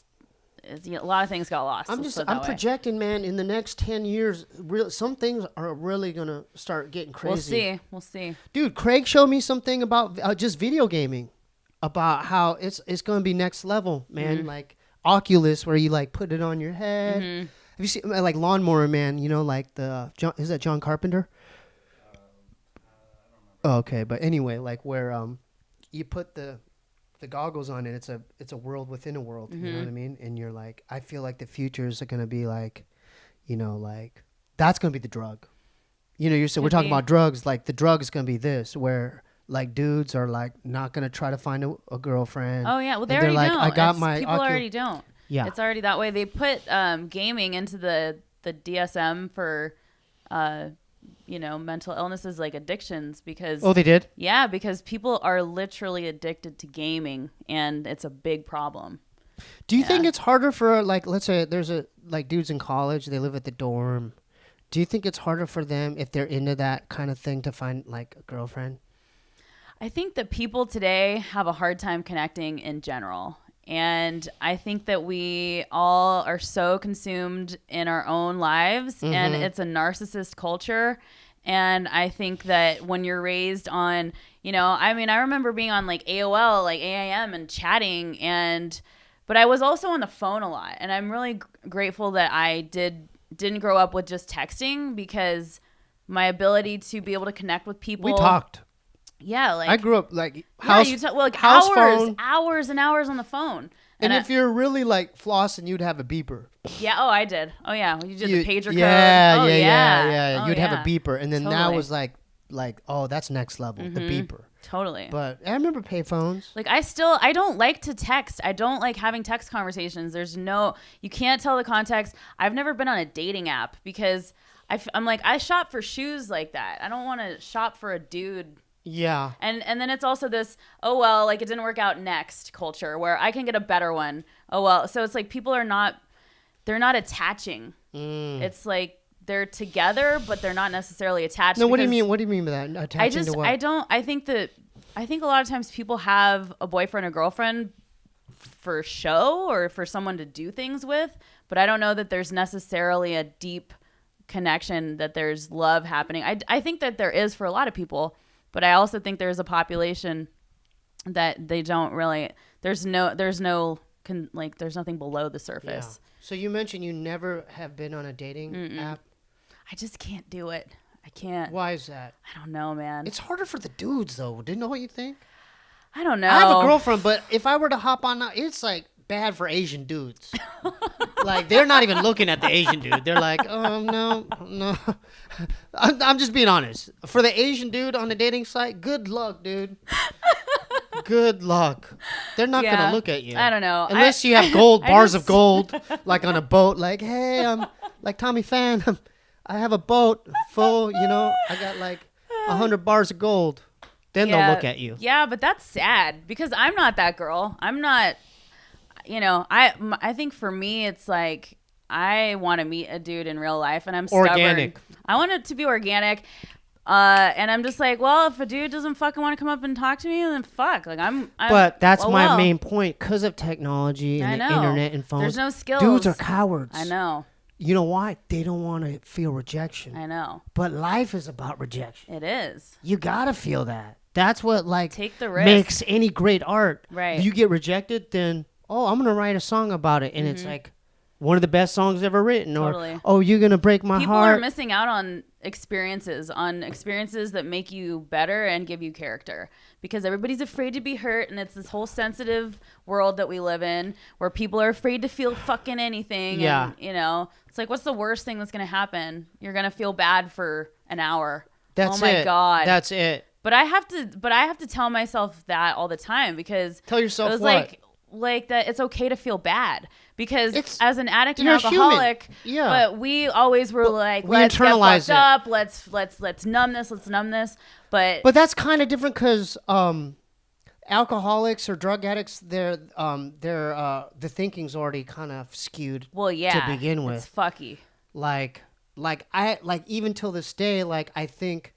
[SPEAKER 2] A lot of things got lost.
[SPEAKER 1] I'm projecting, man. In the next 10 years, some things are really gonna start getting crazy.
[SPEAKER 2] We'll see.
[SPEAKER 1] Dude, Craig showed me something about just video gaming, about how it's gonna be next level, man. Mm-hmm. Like Oculus, where you like put it on your head. Mm-hmm. Have you seen like Lawnmower Man? Like is that John Carpenter? I don't know. Oh, okay, but anyway, like where you put the goggles on it, it's a world within a world. Mm-hmm. You know what I mean? And you're like, I feel like the futures are gonna be like, like that's gonna be the drug. We're talking about drugs. Like the drug is gonna be this, where like dudes are like not gonna try to find a girlfriend.
[SPEAKER 2] Oh yeah, well they already
[SPEAKER 1] like,
[SPEAKER 2] don't.
[SPEAKER 1] I got my
[SPEAKER 2] people already don't.
[SPEAKER 1] Yeah,
[SPEAKER 2] it's already that way. They put gaming into the DSM for mental illnesses like addictions because...
[SPEAKER 1] Oh, they did?
[SPEAKER 2] Yeah, because people are literally addicted to gaming, and it's a big problem.
[SPEAKER 1] Do you think it's harder for, like, let's say there's dudes in college, they live at the dorm. Do you think it's harder for them, if they're into that kind of thing, to find, like, a girlfriend?
[SPEAKER 2] I think that people today have a hard time connecting in general. And I think that we all are so consumed in our own lives, mm-hmm. and it's a narcissist culture. And I think that when you're raised on, I remember being on like AOL, like AIM and chatting, but I was also on the phone a lot. And I'm really grateful that I didn't grow up with just texting, because my ability to be able to connect with people.
[SPEAKER 1] We talked.
[SPEAKER 2] Yeah, like
[SPEAKER 1] I grew up like house
[SPEAKER 2] hours and hours on the phone.
[SPEAKER 1] And if you're really like flossing, you'd have a beeper.
[SPEAKER 2] Yeah. Oh, I did. Oh, yeah. You did the pager code.
[SPEAKER 1] Yeah.
[SPEAKER 2] Oh,
[SPEAKER 1] You'd have a beeper, and then
[SPEAKER 2] totally.
[SPEAKER 1] that was like, oh, that's next level.
[SPEAKER 2] Mm-hmm.
[SPEAKER 1] The beeper.
[SPEAKER 2] Totally.
[SPEAKER 1] But I remember payphones.
[SPEAKER 2] Like I don't like to text. I don't like having text conversations. You can't tell the context. I've never been on a dating app because I'm like, I shop for shoes like that. I don't want to shop for a dude.
[SPEAKER 1] Yeah.
[SPEAKER 2] And then it's also this, oh, well, like it didn't work out next culture where I can get a better one. Oh, well. So it's like people they're not attaching. It's like they're together, but they're not necessarily attached.
[SPEAKER 1] No, what do you mean? What do you mean by that? Attaching to what?
[SPEAKER 2] I think a lot of times people have a boyfriend or girlfriend for show or for someone to do things with, but I don't know that there's necessarily a deep connection, that there's love happening. I think that there is for a lot of people. But I also think there's a population that they don't really. There's nothing below the surface.
[SPEAKER 1] Yeah. So you mentioned you never have been on a dating app.
[SPEAKER 2] I just can't do it. I can't.
[SPEAKER 1] Why is that?
[SPEAKER 2] I don't know, man.
[SPEAKER 1] It's harder for the dudes, though. Didn't know what you think?
[SPEAKER 2] I don't know.
[SPEAKER 1] I have a girlfriend, but if I were to hop on now, it's like bad for Asian dudes. Like they're not even looking at the Asian dude. They're like, oh no. I'm just being honest. For the Asian dude on the dating site, good luck, dude. Good luck. They're not gonna look at you.
[SPEAKER 2] I don't know.
[SPEAKER 1] Unless you have bars of gold, like on a boat. Like, hey, I'm like Tommy Fan. I have a boat full. I got like 100 bars of gold. Then they'll look at you.
[SPEAKER 2] Yeah, but that's sad because I'm not that girl. I'm not. I think for me, it's like I want to meet a dude in real life, and I'm stubborn.
[SPEAKER 1] Organic.
[SPEAKER 2] I want it to be organic, and I'm just like, well, if a dude doesn't fucking want to come up and talk to me, then fuck. Like
[SPEAKER 1] But that's my main point, because of technology and the internet and phones.
[SPEAKER 2] There's no skills.
[SPEAKER 1] Dudes are cowards.
[SPEAKER 2] I know.
[SPEAKER 1] You know why? They don't want to feel rejection.
[SPEAKER 2] I know.
[SPEAKER 1] But life is about rejection.
[SPEAKER 2] It is.
[SPEAKER 1] You gotta feel that. That's what
[SPEAKER 2] take the risk.
[SPEAKER 1] Makes any great art.
[SPEAKER 2] Right.
[SPEAKER 1] If you get rejected, then I'm gonna write a song about it, and it's like, one of the best songs ever written,
[SPEAKER 2] Totally.
[SPEAKER 1] or oh, you're gonna break my
[SPEAKER 2] People
[SPEAKER 1] heart.
[SPEAKER 2] are missing out on experiences that make you better and give you character, because everybody's afraid to be hurt, and it's this whole sensitive world that we live in where people are afraid to feel fucking anything.
[SPEAKER 1] Yeah.
[SPEAKER 2] And, it's like, what's the worst thing that's gonna happen? You're gonna feel bad for an hour.
[SPEAKER 1] That's
[SPEAKER 2] oh my
[SPEAKER 1] it.
[SPEAKER 2] God.
[SPEAKER 1] That's it.
[SPEAKER 2] But I have to tell myself that all the time, because
[SPEAKER 1] Tell yourself
[SPEAKER 2] it was
[SPEAKER 1] what?
[SPEAKER 2] like that it's okay to feel bad, because as an addict and
[SPEAKER 1] you're
[SPEAKER 2] alcoholic,
[SPEAKER 1] human. Yeah.
[SPEAKER 2] but we always were like,
[SPEAKER 1] we
[SPEAKER 2] let's
[SPEAKER 1] internalize
[SPEAKER 2] get fucked up, let's numb this, but
[SPEAKER 1] that's kind of different because alcoholics or drug addicts, the thinking's already kind of skewed.
[SPEAKER 2] well, yeah,
[SPEAKER 1] to begin with.
[SPEAKER 2] it's fucky.
[SPEAKER 1] Like even till this day, like I think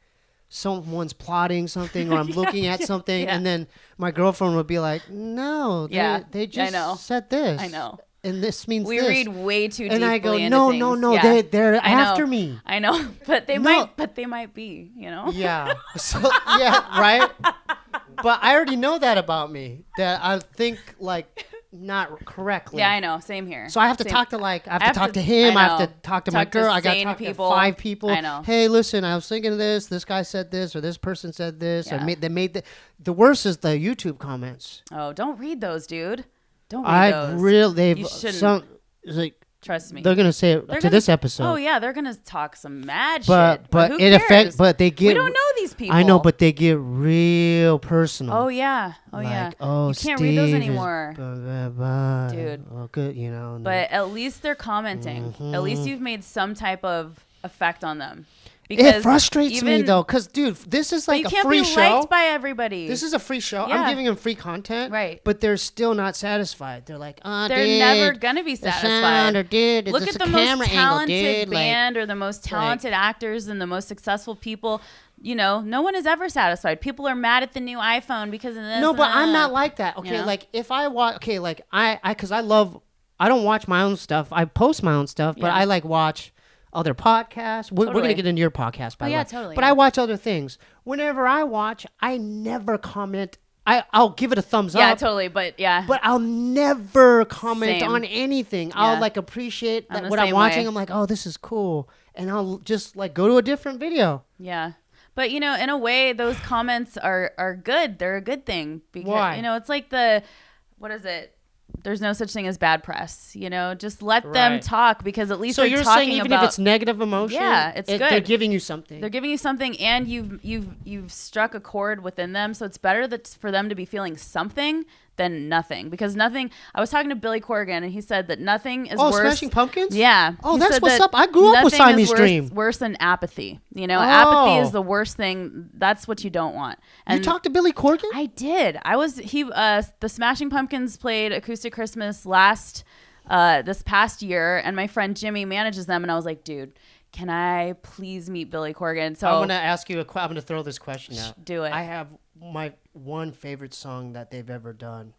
[SPEAKER 1] someone's plotting something or I'm looking at something, and then my girlfriend would be like, no, they just said this.
[SPEAKER 2] I know.
[SPEAKER 1] And this means
[SPEAKER 2] We
[SPEAKER 1] this.
[SPEAKER 2] read way too deeply.
[SPEAKER 1] And I go,
[SPEAKER 2] into
[SPEAKER 1] no,
[SPEAKER 2] things.
[SPEAKER 1] they're
[SPEAKER 2] I know.
[SPEAKER 1] after me.
[SPEAKER 2] I know, but they might be,
[SPEAKER 1] Yeah. So, yeah, right? But I already know that about me, that I think like not correctly.
[SPEAKER 2] Yeah, I know. Same here.
[SPEAKER 1] So I have to talk to I have to talk to him. I have to talk to my girl. I got to talk to 5 people.
[SPEAKER 2] I know.
[SPEAKER 1] Hey, listen, I was thinking of this. This guy said this, or this person said this.
[SPEAKER 2] Yeah.
[SPEAKER 1] Or they made the worst is the YouTube comments.
[SPEAKER 2] Oh, don't read those, dude. Don't read those.
[SPEAKER 1] You shouldn't.
[SPEAKER 2] Trust me.
[SPEAKER 1] They're gonna say it to this episode.
[SPEAKER 2] Oh yeah, they're gonna talk some mad shit.
[SPEAKER 1] But
[SPEAKER 2] who
[SPEAKER 1] it
[SPEAKER 2] cares?
[SPEAKER 1] affects. But they get.
[SPEAKER 2] We don't know these people.
[SPEAKER 1] I know, but they get real personal.
[SPEAKER 2] Oh yeah. Oh yeah.
[SPEAKER 1] Oh,
[SPEAKER 2] you can't read those
[SPEAKER 1] Steve
[SPEAKER 2] anymore,
[SPEAKER 1] dude. Oh, good.
[SPEAKER 2] But at least they're commenting.
[SPEAKER 1] Mm-hmm.
[SPEAKER 2] At least you've made some type of effect on them. Because
[SPEAKER 1] it frustrates me though, because dude, this is like a free show.
[SPEAKER 2] You can't be liked by everybody.
[SPEAKER 1] This is a free show.
[SPEAKER 2] Yeah.
[SPEAKER 1] I'm giving them free content,
[SPEAKER 2] right?
[SPEAKER 1] But they're still not satisfied. They're like,
[SPEAKER 2] they're never gonna be satisfied. Look at the most talented band or the most talented actors and the most successful people. No one is ever satisfied. People are mad at the new iPhone because of this.
[SPEAKER 1] No, but I'm not like that. Okay, like if I watch, because I don't watch my own stuff. I post my own stuff, but I watch other podcasts. We're going to get into your podcast, by the way.
[SPEAKER 2] Yeah, totally.
[SPEAKER 1] But I watch other things. Whenever I watch, I never comment. I'll give it a thumbs up.
[SPEAKER 2] Yeah, totally. But yeah.
[SPEAKER 1] But I'll never comment on anything.
[SPEAKER 2] Yeah.
[SPEAKER 1] I'll appreciate what I'm watching. I'm like, oh, this is cool. And I'll just go to a different video.
[SPEAKER 2] Yeah. But, in a way, those comments are good. They're a good thing. Because,
[SPEAKER 1] why?
[SPEAKER 2] It's like what is it? There's no such thing as bad press, just let them talk, because at least
[SPEAKER 1] so
[SPEAKER 2] they're
[SPEAKER 1] you're
[SPEAKER 2] talking
[SPEAKER 1] saying even
[SPEAKER 2] about,
[SPEAKER 1] if it's negative emotion,
[SPEAKER 2] it's good.
[SPEAKER 1] They're giving you something.
[SPEAKER 2] They're giving you something, and you've struck a chord within them. So it's better for them to be feeling something than nothing, because nothing. I was talking to Billy Corgan, and he said that nothing is worse.
[SPEAKER 1] Smashing Pumpkins?
[SPEAKER 2] Yeah.
[SPEAKER 1] Oh, that's what's up. I grew up with Siamese Dream.
[SPEAKER 2] Worse than apathy. Apathy is the worst thing. That's what you don't want. And
[SPEAKER 1] you talked to Billy Corgan?
[SPEAKER 2] I did. The Smashing Pumpkins played Acoustic Christmas this past year, and my friend Jimmy manages them, and I was like, dude, can I please meet Billy Corgan? So
[SPEAKER 1] I'm going to ask you I'm going to throw this question out.
[SPEAKER 2] Do it.
[SPEAKER 1] I have my one favorite song that they've ever done.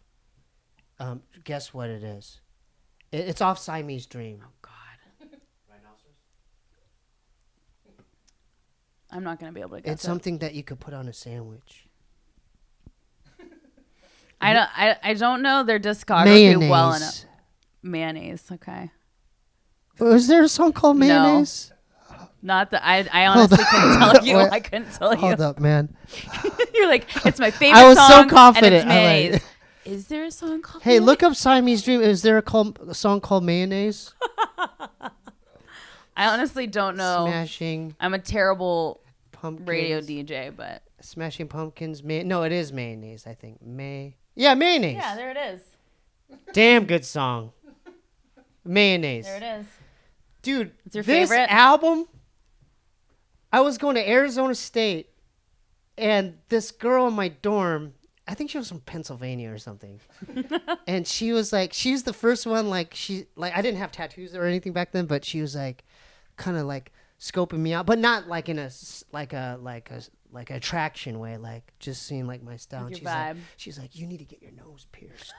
[SPEAKER 1] Guess what it is? It's off Siamese Dream.
[SPEAKER 2] Oh, God. I'm not going to be able to guess
[SPEAKER 1] It's something that you could put on a sandwich.
[SPEAKER 2] I don't know their discography
[SPEAKER 1] Mayonnaise.
[SPEAKER 2] well enough. Mayonnaise, okay.
[SPEAKER 1] Was there a song called Mayonnaise?
[SPEAKER 2] No. Not that I honestly couldn't tell you. I couldn't tell you.
[SPEAKER 1] Hold up, man.
[SPEAKER 2] You're like, it's my favorite
[SPEAKER 1] I was
[SPEAKER 2] song.
[SPEAKER 1] so confident.
[SPEAKER 2] And it's mayonnaise. Is there a song called
[SPEAKER 1] Hey, look up Siamese Dream. Is there a song called Mayonnaise?
[SPEAKER 2] I honestly don't know.
[SPEAKER 1] Smashing.
[SPEAKER 2] I'm a terrible
[SPEAKER 1] Pumpkins.
[SPEAKER 2] radio DJ, but.
[SPEAKER 1] Smashing Pumpkins. No, it is Mayonnaise, I think. Yeah, Mayonnaise.
[SPEAKER 2] Yeah, there it is.
[SPEAKER 1] Damn good song. Mayonnaise.
[SPEAKER 2] There it is.
[SPEAKER 1] Dude,
[SPEAKER 2] it's your
[SPEAKER 1] this
[SPEAKER 2] favorite
[SPEAKER 1] album, I was going to Arizona State, and this girl in my dorm, I think she was from Pennsylvania or something, and she was like, she's the first one, I didn't have tattoos or anything back then, but she was kind of scoping me out, but not in a attraction way, just seeing my style.
[SPEAKER 2] Like
[SPEAKER 1] and
[SPEAKER 2] your vibe.
[SPEAKER 1] She's like, you need to get your nose pierced.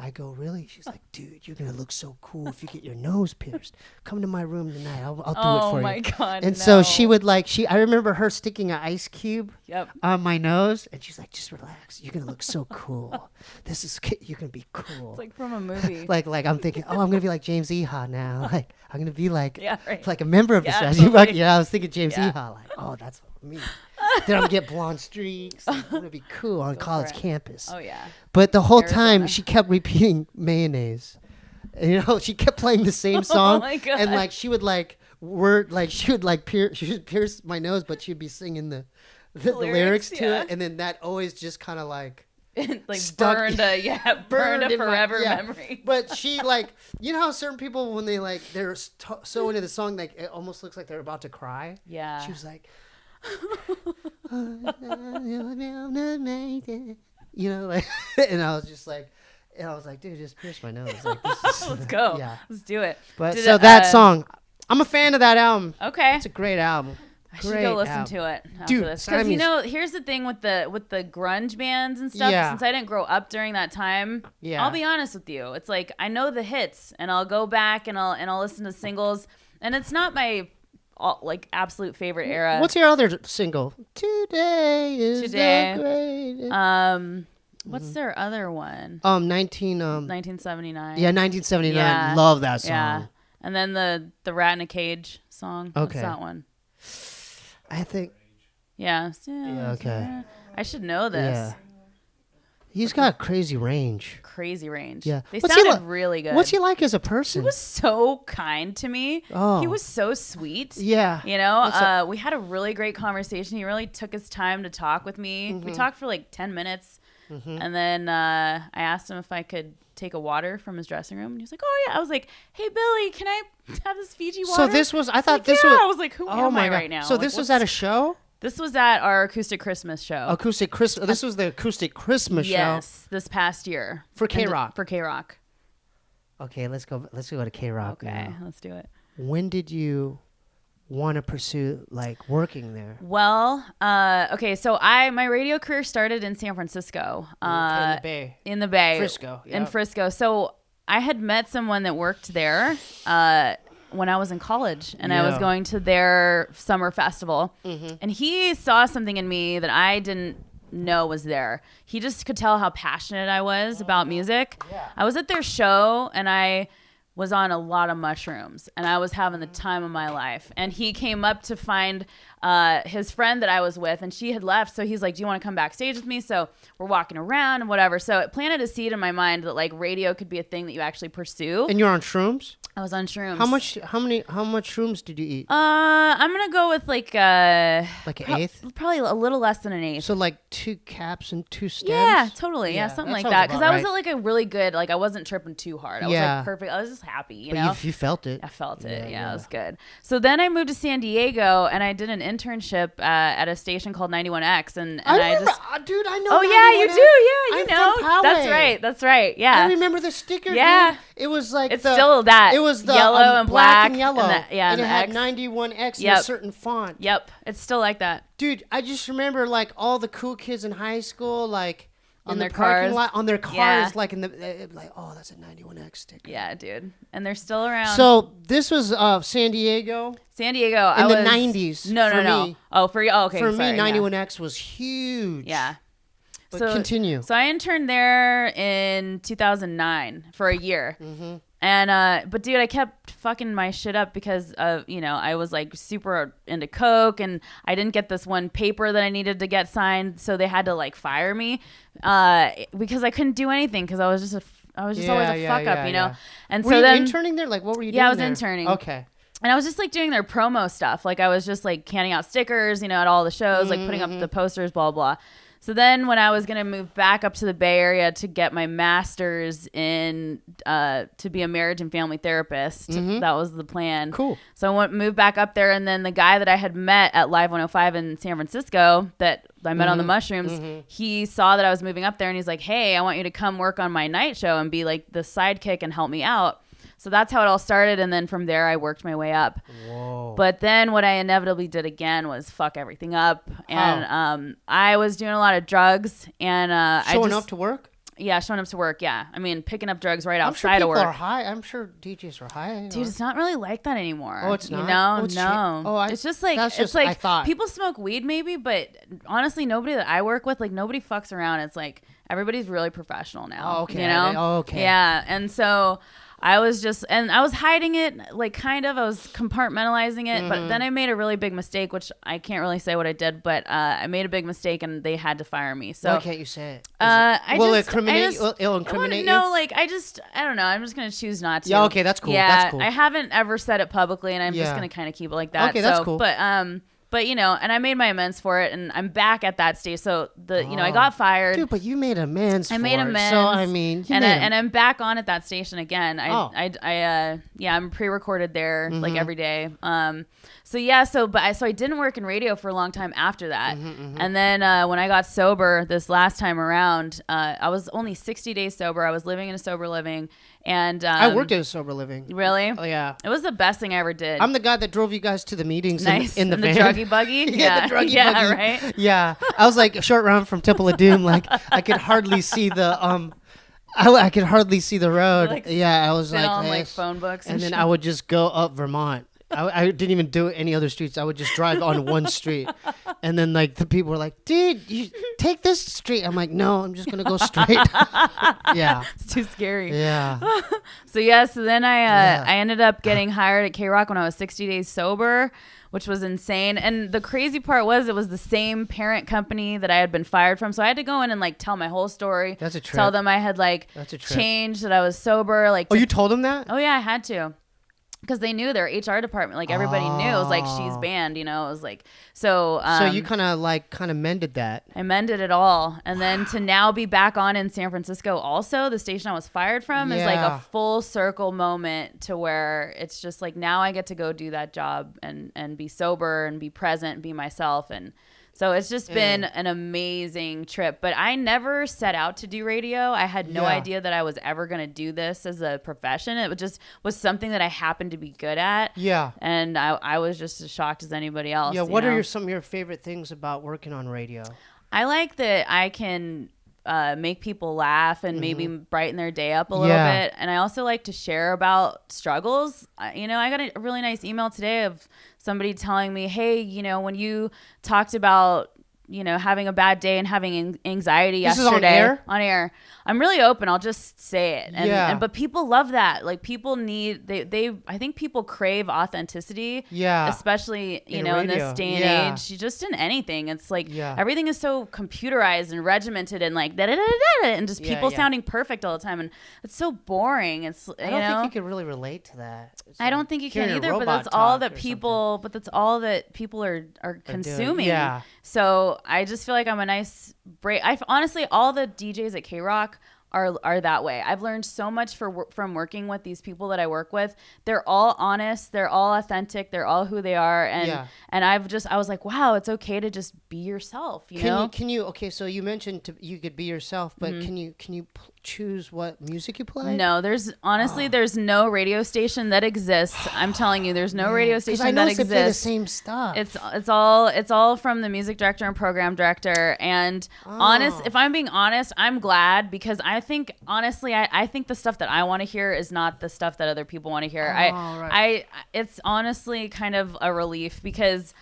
[SPEAKER 1] I go, really? She's like, dude, you're going to look so cool if you get your nose pierced. Come to my room tonight. I'll do it for you.
[SPEAKER 2] Oh, my God,
[SPEAKER 1] And so she would I remember her sticking an ice cube on my nose. And she's like, just relax. You're going to look so cool. You're going to be cool.
[SPEAKER 2] It's like from a movie.
[SPEAKER 1] like I'm thinking, I'm going to be like James Eha now. Like, I'm going to be like a member of the strategy.
[SPEAKER 2] Totally.
[SPEAKER 1] Yeah, I was thinking James Eha. Like, oh, that's me. Then I'm gonna get blonde streaks. I'm gonna be cool on college campus.
[SPEAKER 2] Oh yeah.
[SPEAKER 1] But the whole time she kept repeating mayonnaise. And, she kept playing the same song.
[SPEAKER 2] Oh my God.
[SPEAKER 1] And she would pierce my nose, but she'd be singing the lyrics to it, and then that always just kind of stuck.
[SPEAKER 2] burned a forever memory.
[SPEAKER 1] But she how certain people when they're so into the song it almost looks like they're about to cry.
[SPEAKER 2] Yeah.
[SPEAKER 1] She was like. And I was just dude, just pierce my nose.
[SPEAKER 2] Let's go.
[SPEAKER 1] Yeah.
[SPEAKER 2] Let's do it.
[SPEAKER 1] But that song, I'm a fan of that album.
[SPEAKER 2] Okay.
[SPEAKER 1] It's a great album.
[SPEAKER 2] I should go listen to it after
[SPEAKER 1] Dude,
[SPEAKER 2] this. Because here's the thing with the grunge bands and stuff. Since I didn't grow up during that time, I'll be honest with you. It's I know the hits, and I'll go back and I'll listen to singles, and it's not my absolute favorite era.
[SPEAKER 1] What's your other single? Today is the great.
[SPEAKER 2] What's their other one?
[SPEAKER 1] 1979. Yeah, 1979.
[SPEAKER 2] Yeah.
[SPEAKER 1] Love that song.
[SPEAKER 2] Yeah. And then the Rat in a Cage song.
[SPEAKER 1] Okay.
[SPEAKER 2] What's that one?
[SPEAKER 1] I think.
[SPEAKER 2] Yeah.
[SPEAKER 1] Okay.
[SPEAKER 2] I should know this.
[SPEAKER 1] Yeah. He's got crazy range.
[SPEAKER 2] Crazy range.
[SPEAKER 1] Yeah.
[SPEAKER 2] They sounded really good.
[SPEAKER 1] What's he like as a person?
[SPEAKER 2] He was so kind to me.
[SPEAKER 1] Oh.
[SPEAKER 2] He was so sweet.
[SPEAKER 1] Yeah.
[SPEAKER 2] We had a really great conversation. He really took his time to talk with me.
[SPEAKER 1] Mm-hmm.
[SPEAKER 2] We talked for 10 minutes. Mm-hmm. And then I asked him if I could take a water from his dressing room. And he was like, oh, yeah. I was like, hey, Billy, can I have this Fiji water?
[SPEAKER 1] So this was, I thought
[SPEAKER 2] this
[SPEAKER 1] was.
[SPEAKER 2] I was like, who am I right now?
[SPEAKER 1] So this was at a show?
[SPEAKER 2] This was at our Acoustic Christmas show.
[SPEAKER 1] Acoustic Christmas. This was the Acoustic Christmas show.
[SPEAKER 2] Yes, this past year.
[SPEAKER 1] For KROQ.
[SPEAKER 2] For KROQ.
[SPEAKER 1] Okay, let's go to KROQ.
[SPEAKER 2] Okay,
[SPEAKER 1] now.
[SPEAKER 2] Let's do it.
[SPEAKER 1] When did you want to pursue working there?
[SPEAKER 2] Well, okay, so my radio career started in San Francisco.
[SPEAKER 1] In the Bay.
[SPEAKER 2] In the Bay.
[SPEAKER 1] Frisco.
[SPEAKER 2] In Frisco. So I had met someone that worked there when I was in college, and I was going to their summer festival, and he saw something in me that I didn't know was there. He just could tell how passionate I was about music. Yeah. I was at their show, and I was on a lot of mushrooms, and I was having the time of my life. And he came up to find his friend that I was with, and she had left. So he's like, do you want to come backstage with me? So we're walking around and whatever. So it planted a seed in my mind that radio could be a thing that you actually pursue.
[SPEAKER 1] And you're on shrooms?
[SPEAKER 2] I was on shrooms.
[SPEAKER 1] How much shrooms did you eat?
[SPEAKER 2] I'm gonna go with
[SPEAKER 1] an eighth?
[SPEAKER 2] Probably a little less than an eighth.
[SPEAKER 1] So 2 caps and 2 stems?
[SPEAKER 2] Yeah, totally. Yeah, something like that. Because I was
[SPEAKER 1] right.
[SPEAKER 2] at a really good, I wasn't tripping too hard. I was perfect. I was just happy, you know?
[SPEAKER 1] You felt it.
[SPEAKER 2] I felt it. Yeah, it was good. So then I moved to San Diego, and I did an internship at a station called 91X, and
[SPEAKER 1] I remember, dude, I know.
[SPEAKER 2] Oh yeah, you do. Yeah, you
[SPEAKER 1] I'm
[SPEAKER 2] know.
[SPEAKER 1] From Poway.
[SPEAKER 2] That's right. Yeah.
[SPEAKER 1] I remember the sticker.
[SPEAKER 2] Yeah.
[SPEAKER 1] Dude. It was
[SPEAKER 2] it's still that.
[SPEAKER 1] It was the
[SPEAKER 2] yellow and black
[SPEAKER 1] and yellow.
[SPEAKER 2] And
[SPEAKER 1] it had
[SPEAKER 2] X.
[SPEAKER 1] 91X in a certain font.
[SPEAKER 2] Yep. It's still like that.
[SPEAKER 1] Dude, I just remember all the cool kids in high school
[SPEAKER 2] on
[SPEAKER 1] in
[SPEAKER 2] their
[SPEAKER 1] the parking
[SPEAKER 2] cars.
[SPEAKER 1] lot, on their cars, in the oh, that's a 91X sticker.
[SPEAKER 2] Yeah, dude, and they're still around.
[SPEAKER 1] So this was San Diego.
[SPEAKER 2] San Diego,
[SPEAKER 1] in the 90s.
[SPEAKER 2] No. Oh, for you. Oh, okay.
[SPEAKER 1] For me, 91X was huge.
[SPEAKER 2] Yeah.
[SPEAKER 1] But continue.
[SPEAKER 2] So I interned there in 2009 for a year. Mm-hmm. And but dude, I kept fucking my shit up because of I was super into coke, and I didn't get this one paper that I needed to get signed, so they had to fire me because I couldn't do anything because I was just always a fuck up, you know.
[SPEAKER 1] Yeah.
[SPEAKER 2] And
[SPEAKER 1] were
[SPEAKER 2] so
[SPEAKER 1] you
[SPEAKER 2] then
[SPEAKER 1] interning there? What were you doing?
[SPEAKER 2] Yeah, I was
[SPEAKER 1] there?
[SPEAKER 2] interning.
[SPEAKER 1] Okay.
[SPEAKER 2] And I was just doing their promo stuff. I was just handing out stickers, at all the shows, putting up the posters, blah blah. So then when I was going to move back up to the Bay Area to get my master's in to be a marriage and family therapist, that was the plan.
[SPEAKER 1] Cool.
[SPEAKER 2] So I moved back up there, and then the guy that I had met at Live 105 in San Francisco that I met on the mushrooms, he saw that I was moving up there, and he's like, hey, I want you to come work on my night show and be the sidekick and help me out. So that's how it all started, and then from there I worked my way up.
[SPEAKER 1] Whoa.
[SPEAKER 2] But then what I inevitably did again was fuck everything up, and I was doing a lot of drugs, and
[SPEAKER 1] showing up to work.
[SPEAKER 2] showing up to work. Yeah, I mean, picking up drugs right
[SPEAKER 1] I'm sure
[SPEAKER 2] outside of
[SPEAKER 1] people
[SPEAKER 2] work.
[SPEAKER 1] are high. I'm sure DJs are high.
[SPEAKER 2] Dude, it's not really like that anymore.
[SPEAKER 1] Oh, it's not?
[SPEAKER 2] You know?
[SPEAKER 1] Oh, it's
[SPEAKER 2] No. It's just like,
[SPEAKER 1] that's
[SPEAKER 2] it's
[SPEAKER 1] just-
[SPEAKER 2] like
[SPEAKER 1] I thought.
[SPEAKER 2] people smoke weed maybe, but honestly, nobody that I work with, like nobody fucks around. It's like everybody's really professional now.
[SPEAKER 1] Oh, okay.
[SPEAKER 2] You know?
[SPEAKER 1] Oh, okay.
[SPEAKER 2] Yeah. And so I was hiding it, like kind of, I was compartmentalizing it, but then I made a really big mistake, which I can't really say what I did, but I made a big mistake and they had to fire me. So
[SPEAKER 1] Why can't you say it?
[SPEAKER 2] It'll
[SPEAKER 1] incriminate you?
[SPEAKER 2] No, like I don't know. I'm just going to choose not to.
[SPEAKER 1] Yeah, okay, that's cool.
[SPEAKER 2] Yeah,
[SPEAKER 1] That's cool.
[SPEAKER 2] I haven't ever said it publicly and I'm just
[SPEAKER 1] Yeah.
[SPEAKER 2] going to kind of keep it like that.
[SPEAKER 1] Okay, that's cool.
[SPEAKER 2] But you know, and I made my amends for it and I'm back at that stage. So I got fired.
[SPEAKER 1] Dude, but you made amends.
[SPEAKER 2] I made
[SPEAKER 1] for it.
[SPEAKER 2] amends.
[SPEAKER 1] So I mean,
[SPEAKER 2] and I'm back on at that station again. I'm pre-recorded there like every day. So I didn't work in radio for a long time after that. And then when I got sober this last time around, I was only 60 days sober. I was living in a sober living, and
[SPEAKER 1] I worked at a sober living.
[SPEAKER 2] Really?
[SPEAKER 1] Oh yeah.
[SPEAKER 2] It was the best thing I ever did.
[SPEAKER 1] I'm the guy that drove you guys to the meetings
[SPEAKER 2] nice.
[SPEAKER 1] in the van.
[SPEAKER 2] druggy buggy.
[SPEAKER 1] Yeah, the druggy
[SPEAKER 2] yeah,
[SPEAKER 1] buggy.
[SPEAKER 2] Right.
[SPEAKER 1] Yeah, I was like a short round from Temple of Doom. Like I could hardly see the I could hardly see the road.
[SPEAKER 2] Like,
[SPEAKER 1] yeah, I was
[SPEAKER 2] sit
[SPEAKER 1] like
[SPEAKER 2] on like
[SPEAKER 1] this.
[SPEAKER 2] phone books,
[SPEAKER 1] And then
[SPEAKER 2] shit.
[SPEAKER 1] I would just go up Vermont. I didn't even do any other streets. I would just drive on one street. And then like the people were like, dude, you take this street. I'm like, no, I'm just going to go straight. Yeah.
[SPEAKER 2] It's too scary.
[SPEAKER 1] Yeah.
[SPEAKER 2] So then I ended up getting hired at KROQ when I was 60 days sober, which was insane. And the crazy part was it was the same parent company that I had been fired from. So I had to go in and like tell my whole story.
[SPEAKER 1] That's a trip.
[SPEAKER 2] Tell them I had like
[SPEAKER 1] That's a trip.
[SPEAKER 2] changed, that I was sober. Like,
[SPEAKER 1] Oh, you told them that?
[SPEAKER 2] Oh yeah, I had to. Because they knew, their HR department, like everybody knew. It was like, she's banned, you know. It was like, so
[SPEAKER 1] you kind of mended that.
[SPEAKER 2] I mended it all. And then to now be back on in San Francisco also, the station I was fired from, is like a full circle moment to where it's just like, now I get to go do that job and be sober and be present and be myself. And so it's just been an amazing trip. But I never set out to do radio. I had no idea that I was ever going to do this as a profession. It just was something that I happened to be good at.
[SPEAKER 1] Yeah.
[SPEAKER 2] And I was just as shocked as anybody else.
[SPEAKER 1] Yeah. What are some of your favorite things about working on radio?
[SPEAKER 2] I like that I can make people laugh and maybe brighten their day up a little bit. And I also like to share about struggles. I got a really nice email today of somebody telling me, hey, when you talked about, having a bad day and having anxiety
[SPEAKER 1] This
[SPEAKER 2] yesterday.
[SPEAKER 1] is on air?
[SPEAKER 2] On air. I'm really open. I'll just say it. But people love that. Like people need, I think people crave authenticity.
[SPEAKER 1] Yeah.
[SPEAKER 2] Especially, in
[SPEAKER 1] radio.
[SPEAKER 2] this day and age, just in anything. It's like everything is so computerized and regimented and like and just people sounding perfect all the time. And it's so boring. I don't
[SPEAKER 1] think you can really relate to that.
[SPEAKER 2] I don't think you can either, but that's all that people are consuming.
[SPEAKER 1] Yeah.
[SPEAKER 2] So I just feel like I'm a nice break. Honestly, all the DJs at KROQ are that way. I've learned so much from working with these people that I work with. They're all honest. They're all authentic. They're all who they are. And I was like, wow, it's okay to just be yourself.
[SPEAKER 1] Can you? Okay, so you mentioned you could be yourself, but can you choose what music you play?
[SPEAKER 2] No, there's no radio station that exists. I'm telling you, there's no radio station that exists.
[SPEAKER 1] They play the same stuff.
[SPEAKER 2] It's all from the music director and program director. And if I'm being honest, I'm glad, because I think honestly, I think the stuff that I want to hear is not the stuff that other people want to hear. It's honestly kind of a relief, because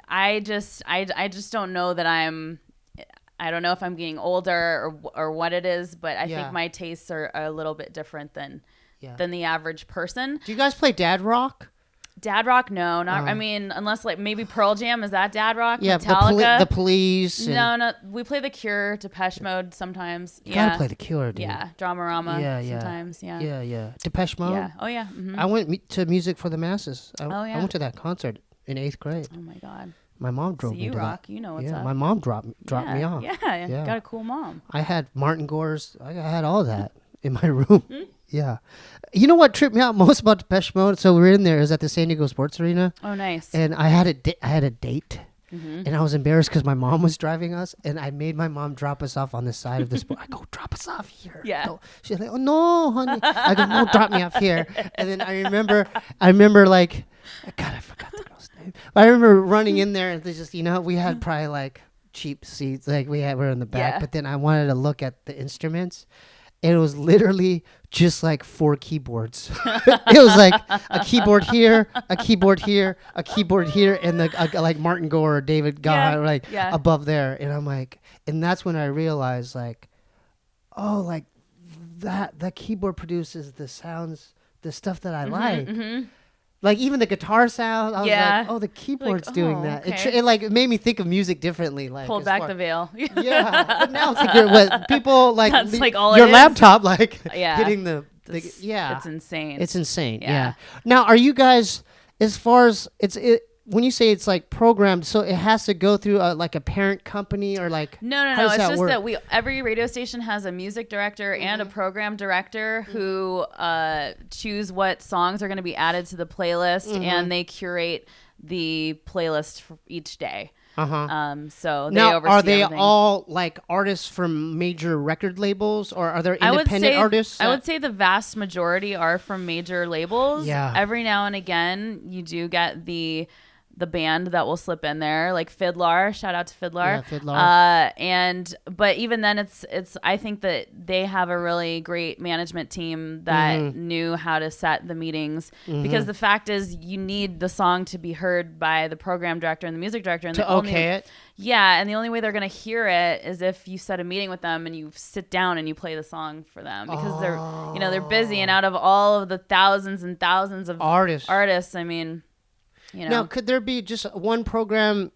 [SPEAKER 2] I just don't know that I don't know if I'm getting older or what it is, but I think my tastes are a little bit different than the average person.
[SPEAKER 1] Do you guys play dad rock?
[SPEAKER 2] Dad rock? No, not. I mean, unless like maybe Pearl Jam, is that dad rock?
[SPEAKER 1] Yeah,
[SPEAKER 2] Metallica?
[SPEAKER 1] the Police.
[SPEAKER 2] No. We play The Cure, Depeche Mode sometimes.
[SPEAKER 1] You gotta play The Cure, dude.
[SPEAKER 2] Yeah, Dramarama. Sometimes. Yeah.
[SPEAKER 1] Depeche Mode.
[SPEAKER 2] Yeah. Oh yeah. Mm-hmm.
[SPEAKER 1] I went to Music for the Masses. I went to that concert in 8th grade.
[SPEAKER 2] Oh my God.
[SPEAKER 1] My mom drove me
[SPEAKER 2] you
[SPEAKER 1] to
[SPEAKER 2] rock.
[SPEAKER 1] that.
[SPEAKER 2] You know what's up.
[SPEAKER 1] My mom dropped me off.
[SPEAKER 2] Yeah. Got a cool mom.
[SPEAKER 1] I had Martin Gore's. I had all that in my room. Yeah. You know what tripped me out most about Depeche Mode? So we were in there. It was at the San Diego Sports Arena.
[SPEAKER 2] Oh, nice.
[SPEAKER 1] And I had a date. And I was embarrassed because my mom was driving us, and I made my mom drop us off on the side of the sport. I go, drop us off here.
[SPEAKER 2] Yeah.
[SPEAKER 1] No. She's like, oh no, honey. I go, no, drop me off here. And then I remember like, God, I forgot the girl's name. But I remember running in there, and they just, we had probably like cheap seats like we're in the back,
[SPEAKER 2] Yeah.
[SPEAKER 1] but then I wanted to look at the instruments. And it was literally just like 4 keyboards. It was like a keyboard here, a keyboard here, a keyboard here, and like Martin Gore or David Gahan above there. And I'm like, and that's when I realized like, oh, like that keyboard produces the sounds, the stuff that I like. Mm-hmm. Like even the guitar sound, I was like, oh, the keyboard's doing that.
[SPEAKER 2] Okay.
[SPEAKER 1] It like it made me think of music differently. Like
[SPEAKER 2] pulled back the veil.
[SPEAKER 1] Yeah, but now it's like people like
[SPEAKER 2] that's like all
[SPEAKER 1] your
[SPEAKER 2] it
[SPEAKER 1] laptop like hitting
[SPEAKER 2] it's insane.
[SPEAKER 1] It's insane. Yeah. Now, are you guys as far as when you say it's like programmed, so it has to go through like a parent company or like
[SPEAKER 2] no. It's just that every radio station has a music director and a program director who choose what songs are going to be added to the playlist, and they curate the playlist for each day. So they
[SPEAKER 1] now,
[SPEAKER 2] oversee
[SPEAKER 1] are they
[SPEAKER 2] everything.
[SPEAKER 1] all like artists from major record labels, or are there independent artists?
[SPEAKER 2] I would say the vast majority are from major labels.
[SPEAKER 1] Yeah.
[SPEAKER 2] Every now and again, you do get the band that will slip in there, like Fiddler. Shout out to Fiddler.
[SPEAKER 1] Yeah, Fiddler.
[SPEAKER 2] But even then, it's. I think that they have a really great management team that knew how to set the meetings, because the fact is, you need the song to be heard by the program director and the music director, and
[SPEAKER 1] it.
[SPEAKER 2] Yeah, and the only way they're gonna hear it is if you set a meeting with them and you sit down and you play the song for them, because they're busy, and out of all of the thousands and thousands of artists, I mean.
[SPEAKER 1] Now, could there be just one program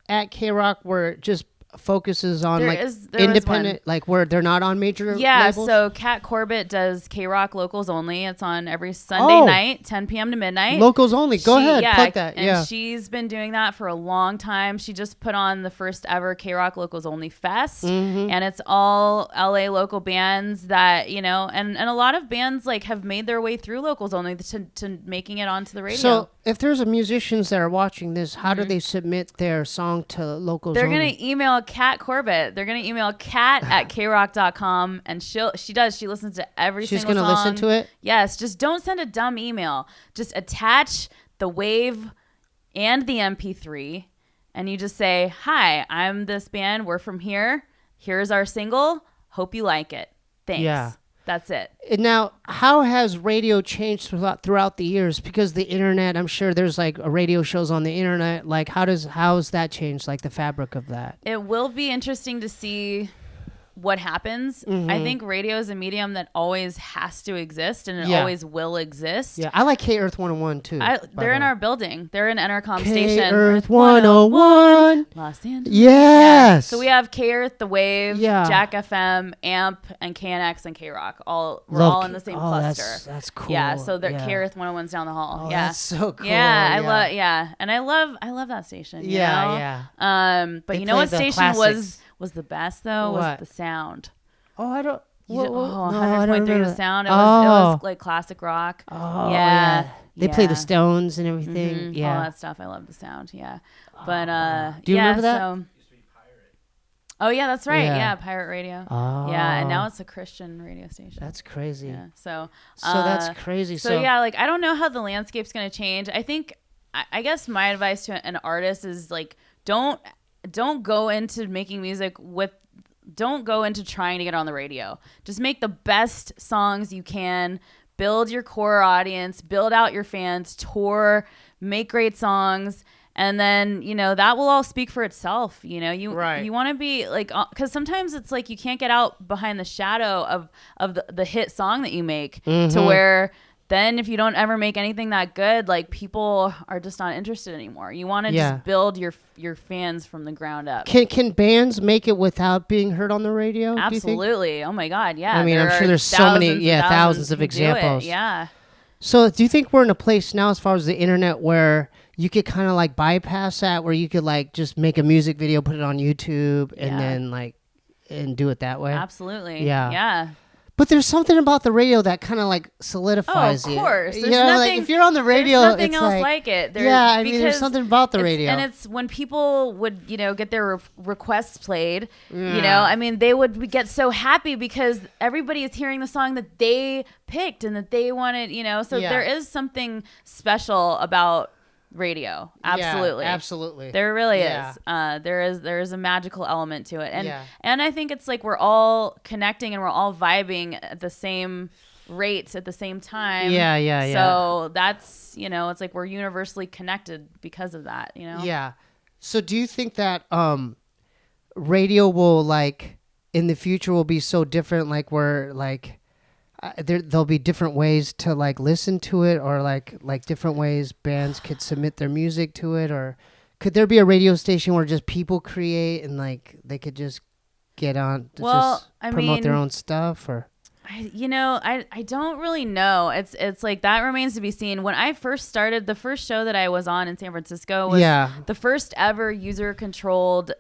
[SPEAKER 1] at KROQ where it just focuses on there independent, like where they're not on major labels?
[SPEAKER 2] So Kat Corbett does KROQ Locals Only. It's on every Sunday night, 10 p.m. to midnight.
[SPEAKER 1] Locals Only. Go ahead, plug that.
[SPEAKER 2] And she's been doing that for a long time. She just put on the first ever KROQ Locals Only Fest, and it's all LA local bands that, and a lot of bands like have made their way through Locals Only to making it onto the radio.
[SPEAKER 1] So if there's musicians that are watching this, how do they submit their song to Locals
[SPEAKER 2] They're
[SPEAKER 1] Only?
[SPEAKER 2] going to email Kat Corbett. They're going to email Kat at KROQ.com, and she listens to every single song. She's going to
[SPEAKER 1] listen to it?
[SPEAKER 2] Yes. Just don't send a dumb email. Just attach the WAV and the MP3, and you just say, hi, I'm this band. We're from here. Here's our single. Hope you like it. Thanks. Yeah. That's it.
[SPEAKER 1] Now, how has radio changed throughout the years? Because the internet, I'm sure there's like radio shows on the internet. Like, how's that changed? Like the fabric of that.
[SPEAKER 2] It will be interesting to see what happens. I think radio is a medium that always has to exist, and it always will exist.
[SPEAKER 1] Yeah, I like K-Earth 101 too.
[SPEAKER 2] They're in our building. They're an Entercom station.
[SPEAKER 1] K-Earth 101.
[SPEAKER 2] Los Angeles.
[SPEAKER 1] Yes.
[SPEAKER 2] Yeah. So we have K-Earth, The Wave, Jack FM, AMP, and KNX and KROQ. We're all in the same cluster.
[SPEAKER 1] That's cool.
[SPEAKER 2] Yeah, so K-Earth 101's down the hall.
[SPEAKER 1] Oh, that's so cool.
[SPEAKER 2] Yeah, I love that station. You know? But
[SPEAKER 1] they
[SPEAKER 2] you know what station
[SPEAKER 1] classics.
[SPEAKER 2] was the best though?
[SPEAKER 1] What?
[SPEAKER 2] Was the sound.
[SPEAKER 1] Oh, I don't.
[SPEAKER 2] 100.3 the sound. It was like classic rock.
[SPEAKER 1] Oh, yeah. They play the Stones and everything. Yeah,
[SPEAKER 2] all that stuff. I love the sound. Yeah, but
[SPEAKER 1] do you remember that?
[SPEAKER 2] So, oh yeah, that's right. Yeah, Pirate Radio.
[SPEAKER 1] Oh.
[SPEAKER 2] Yeah, and now it's a Christian radio station.
[SPEAKER 1] That's crazy.
[SPEAKER 2] Yeah, so
[SPEAKER 1] that's crazy.
[SPEAKER 2] So yeah, like I don't know how the landscape's gonna change. I think I guess my advice to an artist is like don't go into making music don't go into trying to get on the radio. Just make the best songs you can, build your core audience, build out your fans, tour, make great songs, and then, that will all speak for itself. You want to be like, because sometimes it's like you can't get out behind the shadow of the hit song that you make to where then if you don't ever make anything that good, like people are just not interested anymore. You want to just build your fans from the ground up.
[SPEAKER 1] Can bands make it without being heard on the radio?
[SPEAKER 2] Absolutely. Oh my God. Yeah.
[SPEAKER 1] I mean, I'm sure there's so many, thousands of examples.
[SPEAKER 2] Yeah.
[SPEAKER 1] So do you think we're in a place now as far as the internet where you could kind of like bypass that, where you could like just make a music video, put it on YouTube and then like, and do it that way?
[SPEAKER 2] Absolutely.
[SPEAKER 1] Yeah.
[SPEAKER 2] Yeah.
[SPEAKER 1] But there's something about the radio that kind of like solidifies
[SPEAKER 2] it. Oh, of course.
[SPEAKER 1] There's nothing, like if you're on the radio,
[SPEAKER 2] there's nothing
[SPEAKER 1] it's
[SPEAKER 2] else like it.
[SPEAKER 1] There's something about the radio.
[SPEAKER 2] And it's when people would, get their requests played, I mean, they would get so happy because everybody is hearing the song that they picked and that they wanted, so there is something special about radio. Absolutely.
[SPEAKER 1] Yeah, absolutely.
[SPEAKER 2] There really is. There is a magical element to it. And I think it's like we're all connecting and we're all vibing at the same rates at the same time.
[SPEAKER 1] Yeah.
[SPEAKER 2] So that's, it's like we're universally connected because of that,
[SPEAKER 1] Yeah. So do you think that radio will like in the future will be so different, like where like there'll be different ways to like listen to it, or like different ways bands could submit their music to it, or could there be a radio station where just people create and like they could just get on to promote their own stuff? Or
[SPEAKER 2] I don't really know. It's like that remains to be seen. When I first started, the first show that I was on in San Francisco was the first ever user-controlled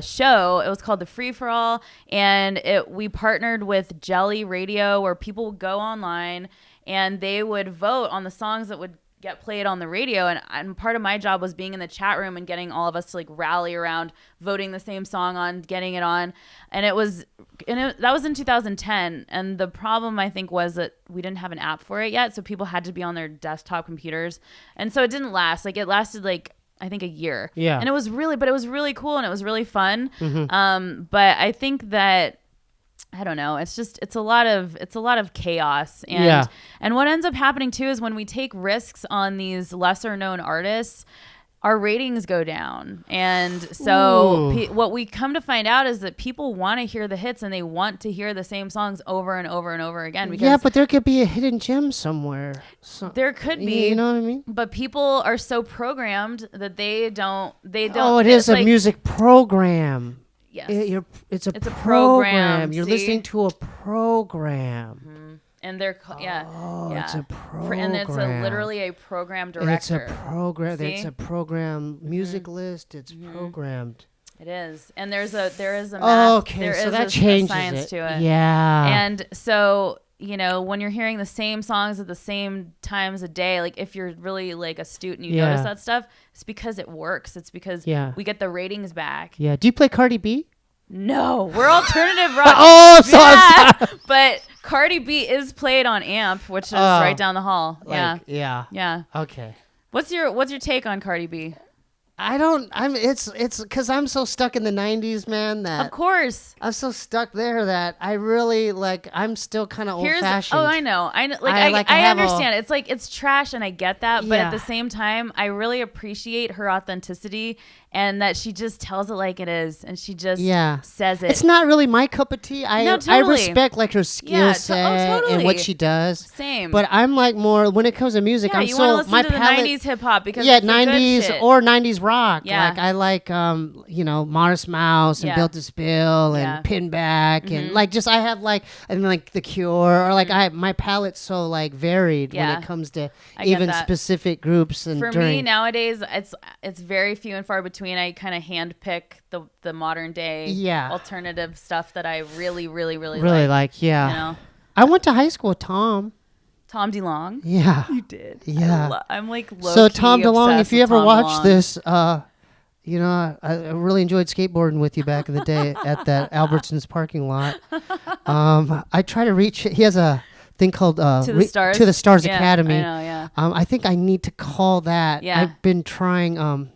[SPEAKER 2] show. It was called The Free For All, and we partnered with Jelly Radio, where people would go online and they would vote on the songs that would get played on the radio, and part of my job was being in the chat room and getting all of us to like rally around voting the same song on, getting it on. And that was in 2010, and the problem I think was that we didn't have an app for it yet, so people had to be on their desktop computers, and so it didn't last. Like it lasted like I think a year. Yeah. And it was really cool and it was really fun. Mm-hmm. But I think that I don't know. It's a lot of chaos, and what ends up happening too is when we take risks on these lesser known artists, our ratings go down, and so what we come to find out is that people want to hear the hits and they want to hear the same songs over and over and over again. Because
[SPEAKER 1] but there could be a hidden gem somewhere.
[SPEAKER 2] There could be,
[SPEAKER 1] you know what I mean?
[SPEAKER 2] But people are so programmed that they don't.
[SPEAKER 1] Oh, it is a music program.
[SPEAKER 2] Yes.
[SPEAKER 1] It's a program. You're listening to a program.
[SPEAKER 2] Mm-hmm. And they're
[SPEAKER 1] it's a program.
[SPEAKER 2] And it's literally a program director.
[SPEAKER 1] It's a program. It's a program music list. It's programmed.
[SPEAKER 2] It is. And there is a science to it.
[SPEAKER 1] Yeah.
[SPEAKER 2] And so, when you're hearing the same songs at the same times a day, like if you're really like astute and you notice that stuff, it's because it works. It's because we get the ratings back.
[SPEAKER 1] Yeah. Do you play Cardi B?
[SPEAKER 2] No, we're alternative rock.
[SPEAKER 1] I'm sorry.
[SPEAKER 2] But Cardi B is played on AMP, which is right down the hall. Yeah.
[SPEAKER 1] Okay.
[SPEAKER 2] What's your take on Cardi B?
[SPEAKER 1] It's because I'm so stuck in the 90s, man, that
[SPEAKER 2] of course
[SPEAKER 1] I'm so stuck there that I really I'm still kind of old fashioned.
[SPEAKER 2] I know. I understand. It's like, it's trash and I get that. But at the same time, I really appreciate her authenticity and that she just tells it like it is. And she just says it.
[SPEAKER 1] It's not really my cup of tea.
[SPEAKER 2] Totally.
[SPEAKER 1] I respect like her skill set and what she does.
[SPEAKER 2] Same.
[SPEAKER 1] But I'm like more, when it comes to music, I'm
[SPEAKER 2] you
[SPEAKER 1] so,
[SPEAKER 2] want to
[SPEAKER 1] my
[SPEAKER 2] listen to
[SPEAKER 1] palette,
[SPEAKER 2] the 90s hip hop because it's
[SPEAKER 1] 90s
[SPEAKER 2] shit.
[SPEAKER 1] or 90s rock.
[SPEAKER 2] Yeah.
[SPEAKER 1] Like I like, Modest Mouse and Built to Spill and Pinback and like just, I have like The Cure or like my palette's so like varied when it comes to even specific groups. And
[SPEAKER 2] for me nowadays, it's very few and far between. I kind of hand pick the modern day alternative stuff that I really like.
[SPEAKER 1] Yeah. I went to high school with Tom
[SPEAKER 2] DeLonge.
[SPEAKER 1] Yeah.
[SPEAKER 2] You did.
[SPEAKER 1] Yeah.
[SPEAKER 2] I'm like low-key
[SPEAKER 1] So Tom DeLonge, if you ever
[SPEAKER 2] Tom
[SPEAKER 1] watch
[SPEAKER 2] DeLonge.
[SPEAKER 1] this, I really enjoyed skateboarding with you back in the day at that Albertsons parking lot. I try to reach. He has a thing called
[SPEAKER 2] To the Stars
[SPEAKER 1] Academy.
[SPEAKER 2] I know,
[SPEAKER 1] I think I need to call that.
[SPEAKER 2] Yeah.
[SPEAKER 1] I've been trying.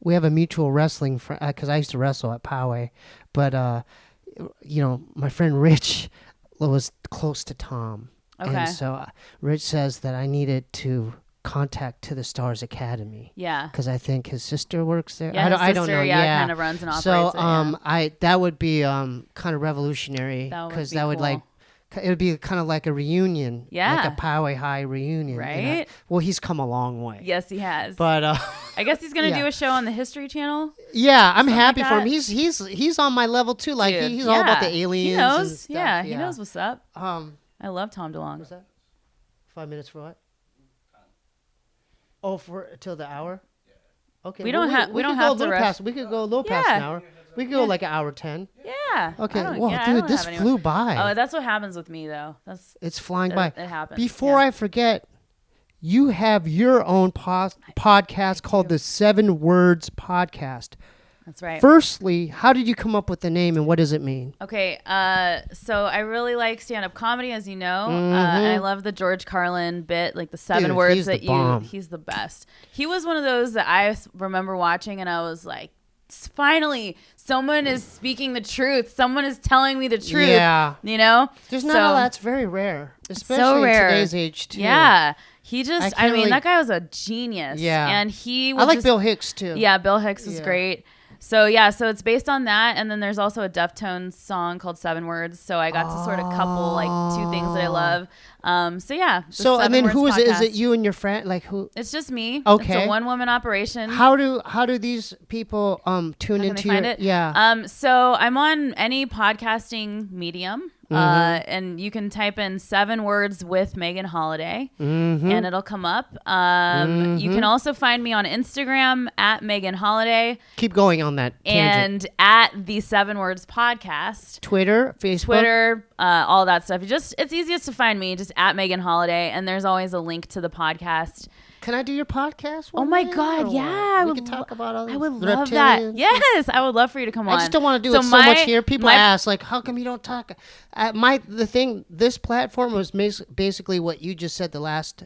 [SPEAKER 1] We have a mutual wrestling friend because I used to wrestle at Poway, but my friend Rich was close to Tom.
[SPEAKER 2] Okay.
[SPEAKER 1] And so Rich says that I needed to contact To the Stars Academy.
[SPEAKER 2] Yeah.
[SPEAKER 1] Because I think his sister works there.
[SPEAKER 2] Yeah,
[SPEAKER 1] I don't know.
[SPEAKER 2] Yeah, kind of runs and operates
[SPEAKER 1] So that would be kind of revolutionary because that would
[SPEAKER 2] cool.
[SPEAKER 1] it would be kind of like a reunion.
[SPEAKER 2] Yeah.
[SPEAKER 1] Like a Poway High reunion.
[SPEAKER 2] Right.
[SPEAKER 1] Well, he's come a long way.
[SPEAKER 2] Yes, he has.
[SPEAKER 1] But
[SPEAKER 2] I guess he's gonna do a show on the History Channel.
[SPEAKER 1] Yeah, I'm happy
[SPEAKER 2] like
[SPEAKER 1] for him. He's on my level too. Like
[SPEAKER 2] Dude,
[SPEAKER 1] he's all about the aliens.
[SPEAKER 2] He knows.
[SPEAKER 1] And stuff.
[SPEAKER 2] He knows what's up. I love Tom DeLonge.
[SPEAKER 1] What's that? 5 minutes for what? Oh, for till the hour. Okay.
[SPEAKER 2] We don't have to rush.
[SPEAKER 1] We could go a little past an hour. We could go like an hour 10.
[SPEAKER 2] Yeah.
[SPEAKER 1] Okay. Well, dude, this flew by.
[SPEAKER 2] Oh, that's what happens with me though.
[SPEAKER 1] It's flying by.
[SPEAKER 2] It happens.
[SPEAKER 1] Before I forget, you have your own podcast called the 7 Words Podcast.
[SPEAKER 2] That's right.
[SPEAKER 1] Firstly, how did you come up with the name and what does it mean?
[SPEAKER 2] Okay, so I really like stand-up comedy, as you know. And I love the George Carlin bit, like the 7 words
[SPEAKER 1] he's
[SPEAKER 2] that
[SPEAKER 1] the bomb.
[SPEAKER 2] He's the best. He was one of those that I remember watching, and I was like, finally, someone is speaking the truth. Someone is telling me the truth.
[SPEAKER 1] Yeah.
[SPEAKER 2] You know?
[SPEAKER 1] There's not all that's very rare, especially
[SPEAKER 2] so rare.
[SPEAKER 1] in today's age, too.
[SPEAKER 2] Yeah. He just, I mean,
[SPEAKER 1] really...
[SPEAKER 2] that guy was a genius.
[SPEAKER 1] Yeah.
[SPEAKER 2] And he
[SPEAKER 1] I like Bill Hicks, too.
[SPEAKER 2] Yeah, Bill Hicks was great. So, yeah, so it's based on that. And then there's also a Deftones song called 7 Words. So I got to sort of couple, like, 2 things that I love. So, yeah.
[SPEAKER 1] So, and then who is it? Is it you and your friend? Like, who?
[SPEAKER 2] It's just me.
[SPEAKER 1] Okay.
[SPEAKER 2] It's a one-woman operation.
[SPEAKER 1] How do these people tune into
[SPEAKER 2] find it?
[SPEAKER 1] Yeah.
[SPEAKER 2] So I'm on any podcasting medium. And you can type in 7 words with Megan Holiday and it'll come up. You can also find me on Instagram at Megan Holiday.
[SPEAKER 1] Keep going on that tangent.
[SPEAKER 2] And at the 7 Words Podcast.
[SPEAKER 1] Twitter, Facebook.
[SPEAKER 2] All that stuff. It's easiest to find me just at Megan Holiday. And there's always a link to the podcast.
[SPEAKER 1] Can I do your podcast?
[SPEAKER 2] Oh my God, yeah.
[SPEAKER 1] We could talk about all
[SPEAKER 2] I would love that. Yes, I would love for you to come on.
[SPEAKER 1] I just don't want to do it so much here. People ask, like, how come you don't talk? This platform was basically what you just said the last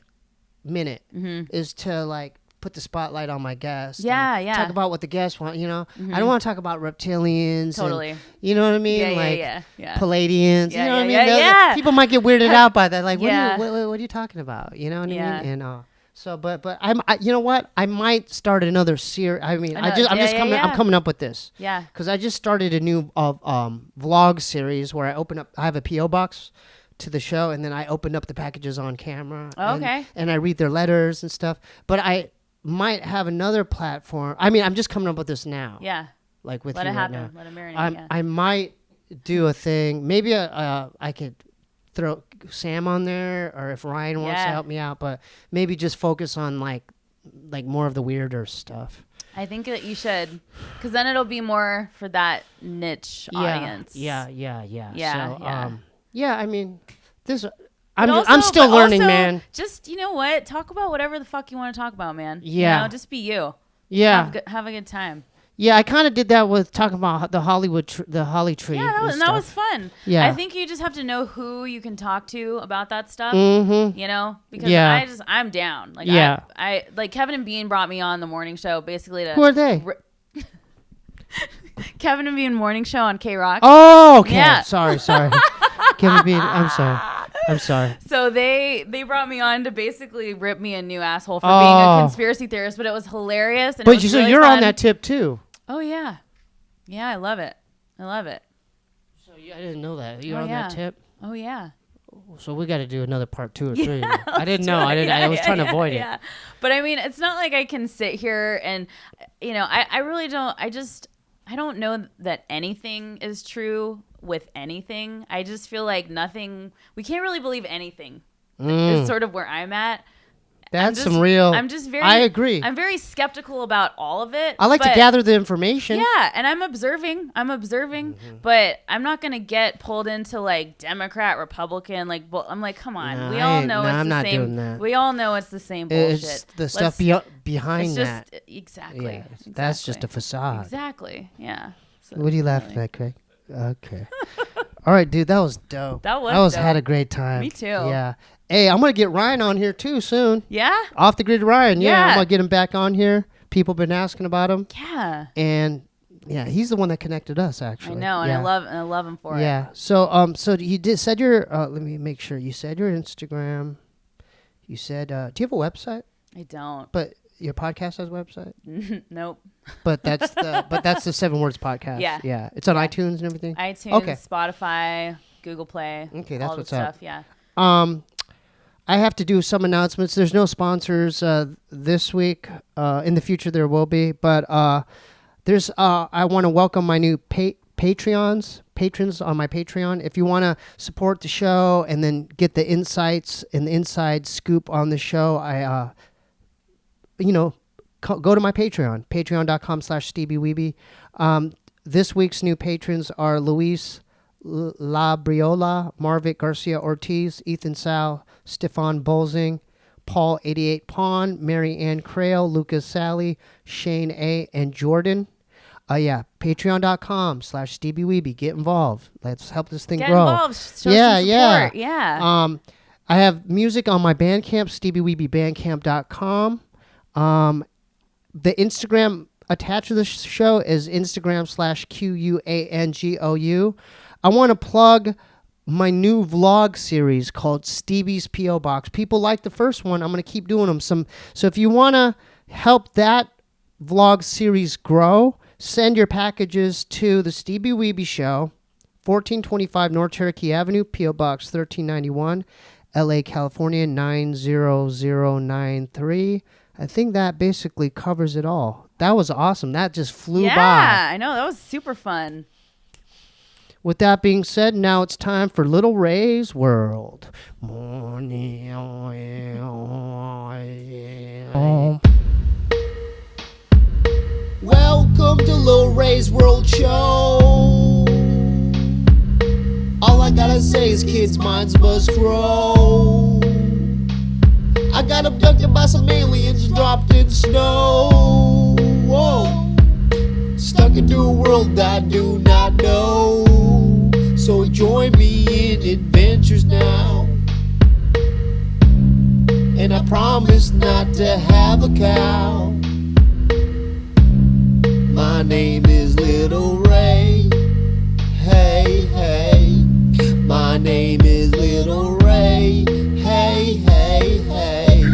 [SPEAKER 1] minute is to, like, put the spotlight on my guests.
[SPEAKER 2] Yeah.
[SPEAKER 1] Talk about what the guests want, you know? I don't want to talk about reptilians.
[SPEAKER 2] Totally.
[SPEAKER 1] And, you know what I mean?
[SPEAKER 2] Yeah.
[SPEAKER 1] Palladians.
[SPEAKER 2] Yeah,
[SPEAKER 1] you know what I mean? People might get weirded out by that. Like, what are you talking about? You know what I mean? And, so, but you know what? I might start another series. I mean, I'm coming up with this.
[SPEAKER 2] Yeah.
[SPEAKER 1] Because I just started a new vlog series where I have a PO box to the show, and then I open up the packages on camera.
[SPEAKER 2] Okay.
[SPEAKER 1] And I read their letters and stuff. But I might have another platform. I mean, I'm just coming up with this now.
[SPEAKER 2] Yeah.
[SPEAKER 1] Like with
[SPEAKER 2] Let
[SPEAKER 1] you
[SPEAKER 2] it
[SPEAKER 1] right
[SPEAKER 2] happen.
[SPEAKER 1] now.
[SPEAKER 2] Let it marinate.
[SPEAKER 1] I might do a thing. Maybe I could throw Sam on there, or if Ryan wants to help me out, but maybe just focus on like more of the weirder stuff.
[SPEAKER 2] I think that you should, because then it'll be more for that niche audience.
[SPEAKER 1] Yeah.
[SPEAKER 2] So,
[SPEAKER 1] I mean, this. I'm still learning, man.
[SPEAKER 2] Just, you know what? Talk about whatever the fuck you want to talk about, man.
[SPEAKER 1] Yeah.
[SPEAKER 2] You know, just be you.
[SPEAKER 1] Yeah.
[SPEAKER 2] Have a good time.
[SPEAKER 1] Yeah, I kind of did that with talking about the the Holly Tree.
[SPEAKER 2] Yeah, that was fun.
[SPEAKER 1] Yeah.
[SPEAKER 2] I think you just have to know who you can talk to about that stuff. You know, because I'm down. Like, I like Kevin and Bean brought me on the morning show basically to.
[SPEAKER 1] Who are they?
[SPEAKER 2] Kevin and Bean morning show on KROQ.
[SPEAKER 1] Oh, okay.
[SPEAKER 2] Yeah.
[SPEAKER 1] Sorry. Kevin and Bean. I'm sorry.
[SPEAKER 2] So they brought me on to basically rip me a new asshole for being a conspiracy theorist, but it was hilarious. And
[SPEAKER 1] but you're on that tip too.
[SPEAKER 2] Oh yeah, I love it.
[SPEAKER 1] So I didn't know that you're on that tip.
[SPEAKER 2] Oh yeah.
[SPEAKER 1] So we got to do another part 2 or 3. I didn't know. I was trying to avoid it.
[SPEAKER 2] Yeah, but I mean, it's not like I can sit here and, you know, I really don't. I don't know that anything is true with anything. I just feel like nothing. We can't really believe anything. Is sort of where I'm at.
[SPEAKER 1] That's some real. I agree.
[SPEAKER 2] I'm very skeptical about all of it.
[SPEAKER 1] I like to gather the information.
[SPEAKER 2] Yeah, and I'm observing, but I'm not gonna get pulled into like Democrat, Republican. Like, I'm like, come on, we all know it's the same.
[SPEAKER 1] Doing that.
[SPEAKER 2] We all know it's the same bullshit.
[SPEAKER 1] It's the stuff behind that.
[SPEAKER 2] Exactly.
[SPEAKER 1] Yeah, that's just a facade.
[SPEAKER 2] Exactly. Yeah. So
[SPEAKER 1] what are you laughing at, Craig? Okay. All right, dude, that was dope.
[SPEAKER 2] That was dope.
[SPEAKER 1] Had a great time.
[SPEAKER 2] Me too.
[SPEAKER 1] Yeah. Hey, I'm going to get Ryan on here too soon.
[SPEAKER 2] Yeah?
[SPEAKER 1] Off the Grid Ryan. Yeah. I'm going to get him back on here. People been asking about him.
[SPEAKER 2] Yeah.
[SPEAKER 1] And yeah, he's the one that connected us actually.
[SPEAKER 2] I know, and I love him for it.
[SPEAKER 1] Yeah. So you said your let me make sure. You said your Instagram. You said do you have a website?
[SPEAKER 2] I don't.
[SPEAKER 1] But your podcast has a website?
[SPEAKER 2] Nope.
[SPEAKER 1] But that's the 7 Words Podcast.
[SPEAKER 2] Yeah.
[SPEAKER 1] Yeah. It's on iTunes and everything?
[SPEAKER 2] iTunes, Spotify, Google Play.
[SPEAKER 1] Okay, that's
[SPEAKER 2] all
[SPEAKER 1] what's
[SPEAKER 2] stuff.
[SPEAKER 1] up.
[SPEAKER 2] Yeah.
[SPEAKER 1] I have to do some announcements. There's no sponsors this week. In the future, there will be. But there's. I want to welcome my new patrons on my Patreon. If you want to support the show and then get the insights and the inside scoop on the show, go to my Patreon, patreon.com/Steebee Weebee. This week's new patrons are Luis Labriola, Marvick Garcia-Ortiz, Ethan Sal, Stefan Bolzing, Paul 88 Pawn, Mary Ann Crail, Lucas Sally, Shane A, and Jordan. Yeah, patreon.com/Steebee Weebee. Get involved. Let's help this thing
[SPEAKER 2] Get
[SPEAKER 1] grow.
[SPEAKER 2] involved. Show some support. Yeah.
[SPEAKER 1] I have music on my Bandcamp, SteebeeWeebieBandcamp.com. The Instagram attached to the show is Instagram/QUANGOU. I want to plug my new vlog series called Steebee's P.O. Box. People like the first one. I'm going to keep doing them. So if you want to help that vlog series grow, send your packages to the Steebee Weebie Show, 1425 North Cherokee Avenue, P.O. Box 1391, LA, California 90093. I think that basically covers it all. That was awesome. That just flew by.
[SPEAKER 2] Yeah, I know. That was super fun.
[SPEAKER 1] With that being said, now it's time for Little Ray's World. Welcome to Little Ray's World Show. All I gotta say is kids' minds must grow. I got abducted by some aliens dropped in snow. Whoa. Stuck into a world I do not know. So join me in adventures now. And I promise not to have a cow. My name is Little Ray. Hey, hey. My name is Little Ray. Hey, hey, hey.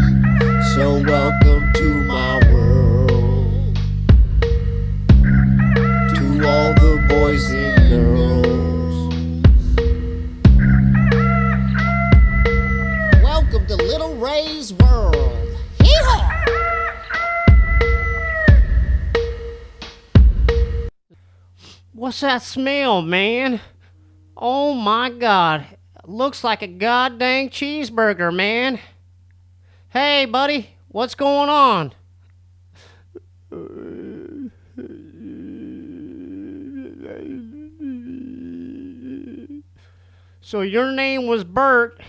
[SPEAKER 1] So welcome to my world. To all the boys and girls. Welcome to Little Ray's World. Hee-haw! What's that smell, man? Oh my God. Looks like a goddamn cheeseburger, man. Hey, buddy, what's going on? So your name was Bert.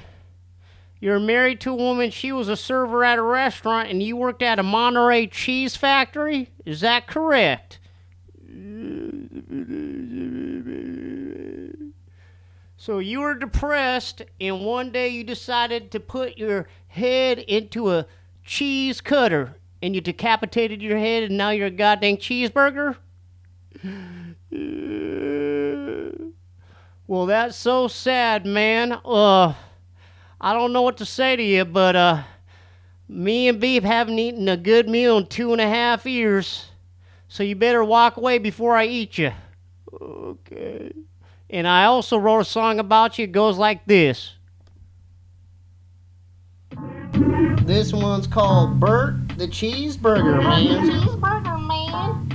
[SPEAKER 1] You're married to a woman. She was a server at a restaurant, and you worked at a Monterey cheese factory? Is that correct? So you were depressed, and one day you decided to put your head into a cheese cutter, and you decapitated your head, and now you're a goddamn cheeseburger? Well, that's so sad, man. I don't know what to say to you, but me and Beef haven't eaten a good meal in 2.5 years, so you better walk away before I eat you. Okay. And I also wrote a song about you. It goes like this. This one's called Bert the Cheeseburger Man. Cheeseburger Man.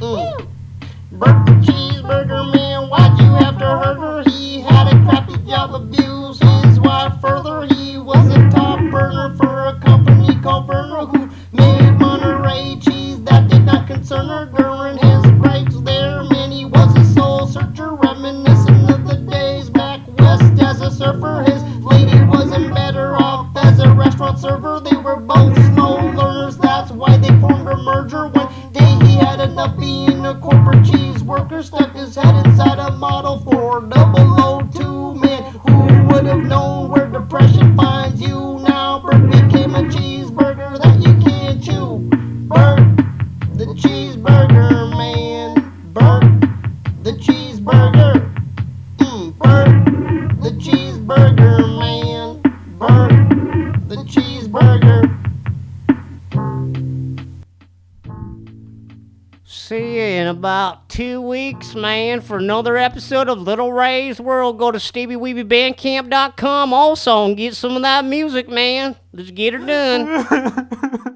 [SPEAKER 1] Bert the Cheeseburger Man. Why'd you have to hurt her? He had a crappy job, abused his wife further. He was a top burner for a company called Burner who made Monterey cheese. That did not concern her during his breaks there. Man, he was a soul searcher, reminiscent of the days back west as a surfer. His lady wasn't better off as a restaurant server. They were both slow learners, that's why they formed a merger. One day he had enough being a corporate cheese worker, stuck his head inside a Model 40002. Man, who would have known where depression finds you? Now Bert became a cheeseburger that you can't chew. Bert the Cheeseburger Man. Bert the Cheeseburger. Bert the Cheeseburger Man. Bert the Cheeseburger. See you in about 2 weeks, man, for another episode of Little Ray's World. Go to SteebieWeebieBandcamp.com also and get some of that music, man. Let's get her done.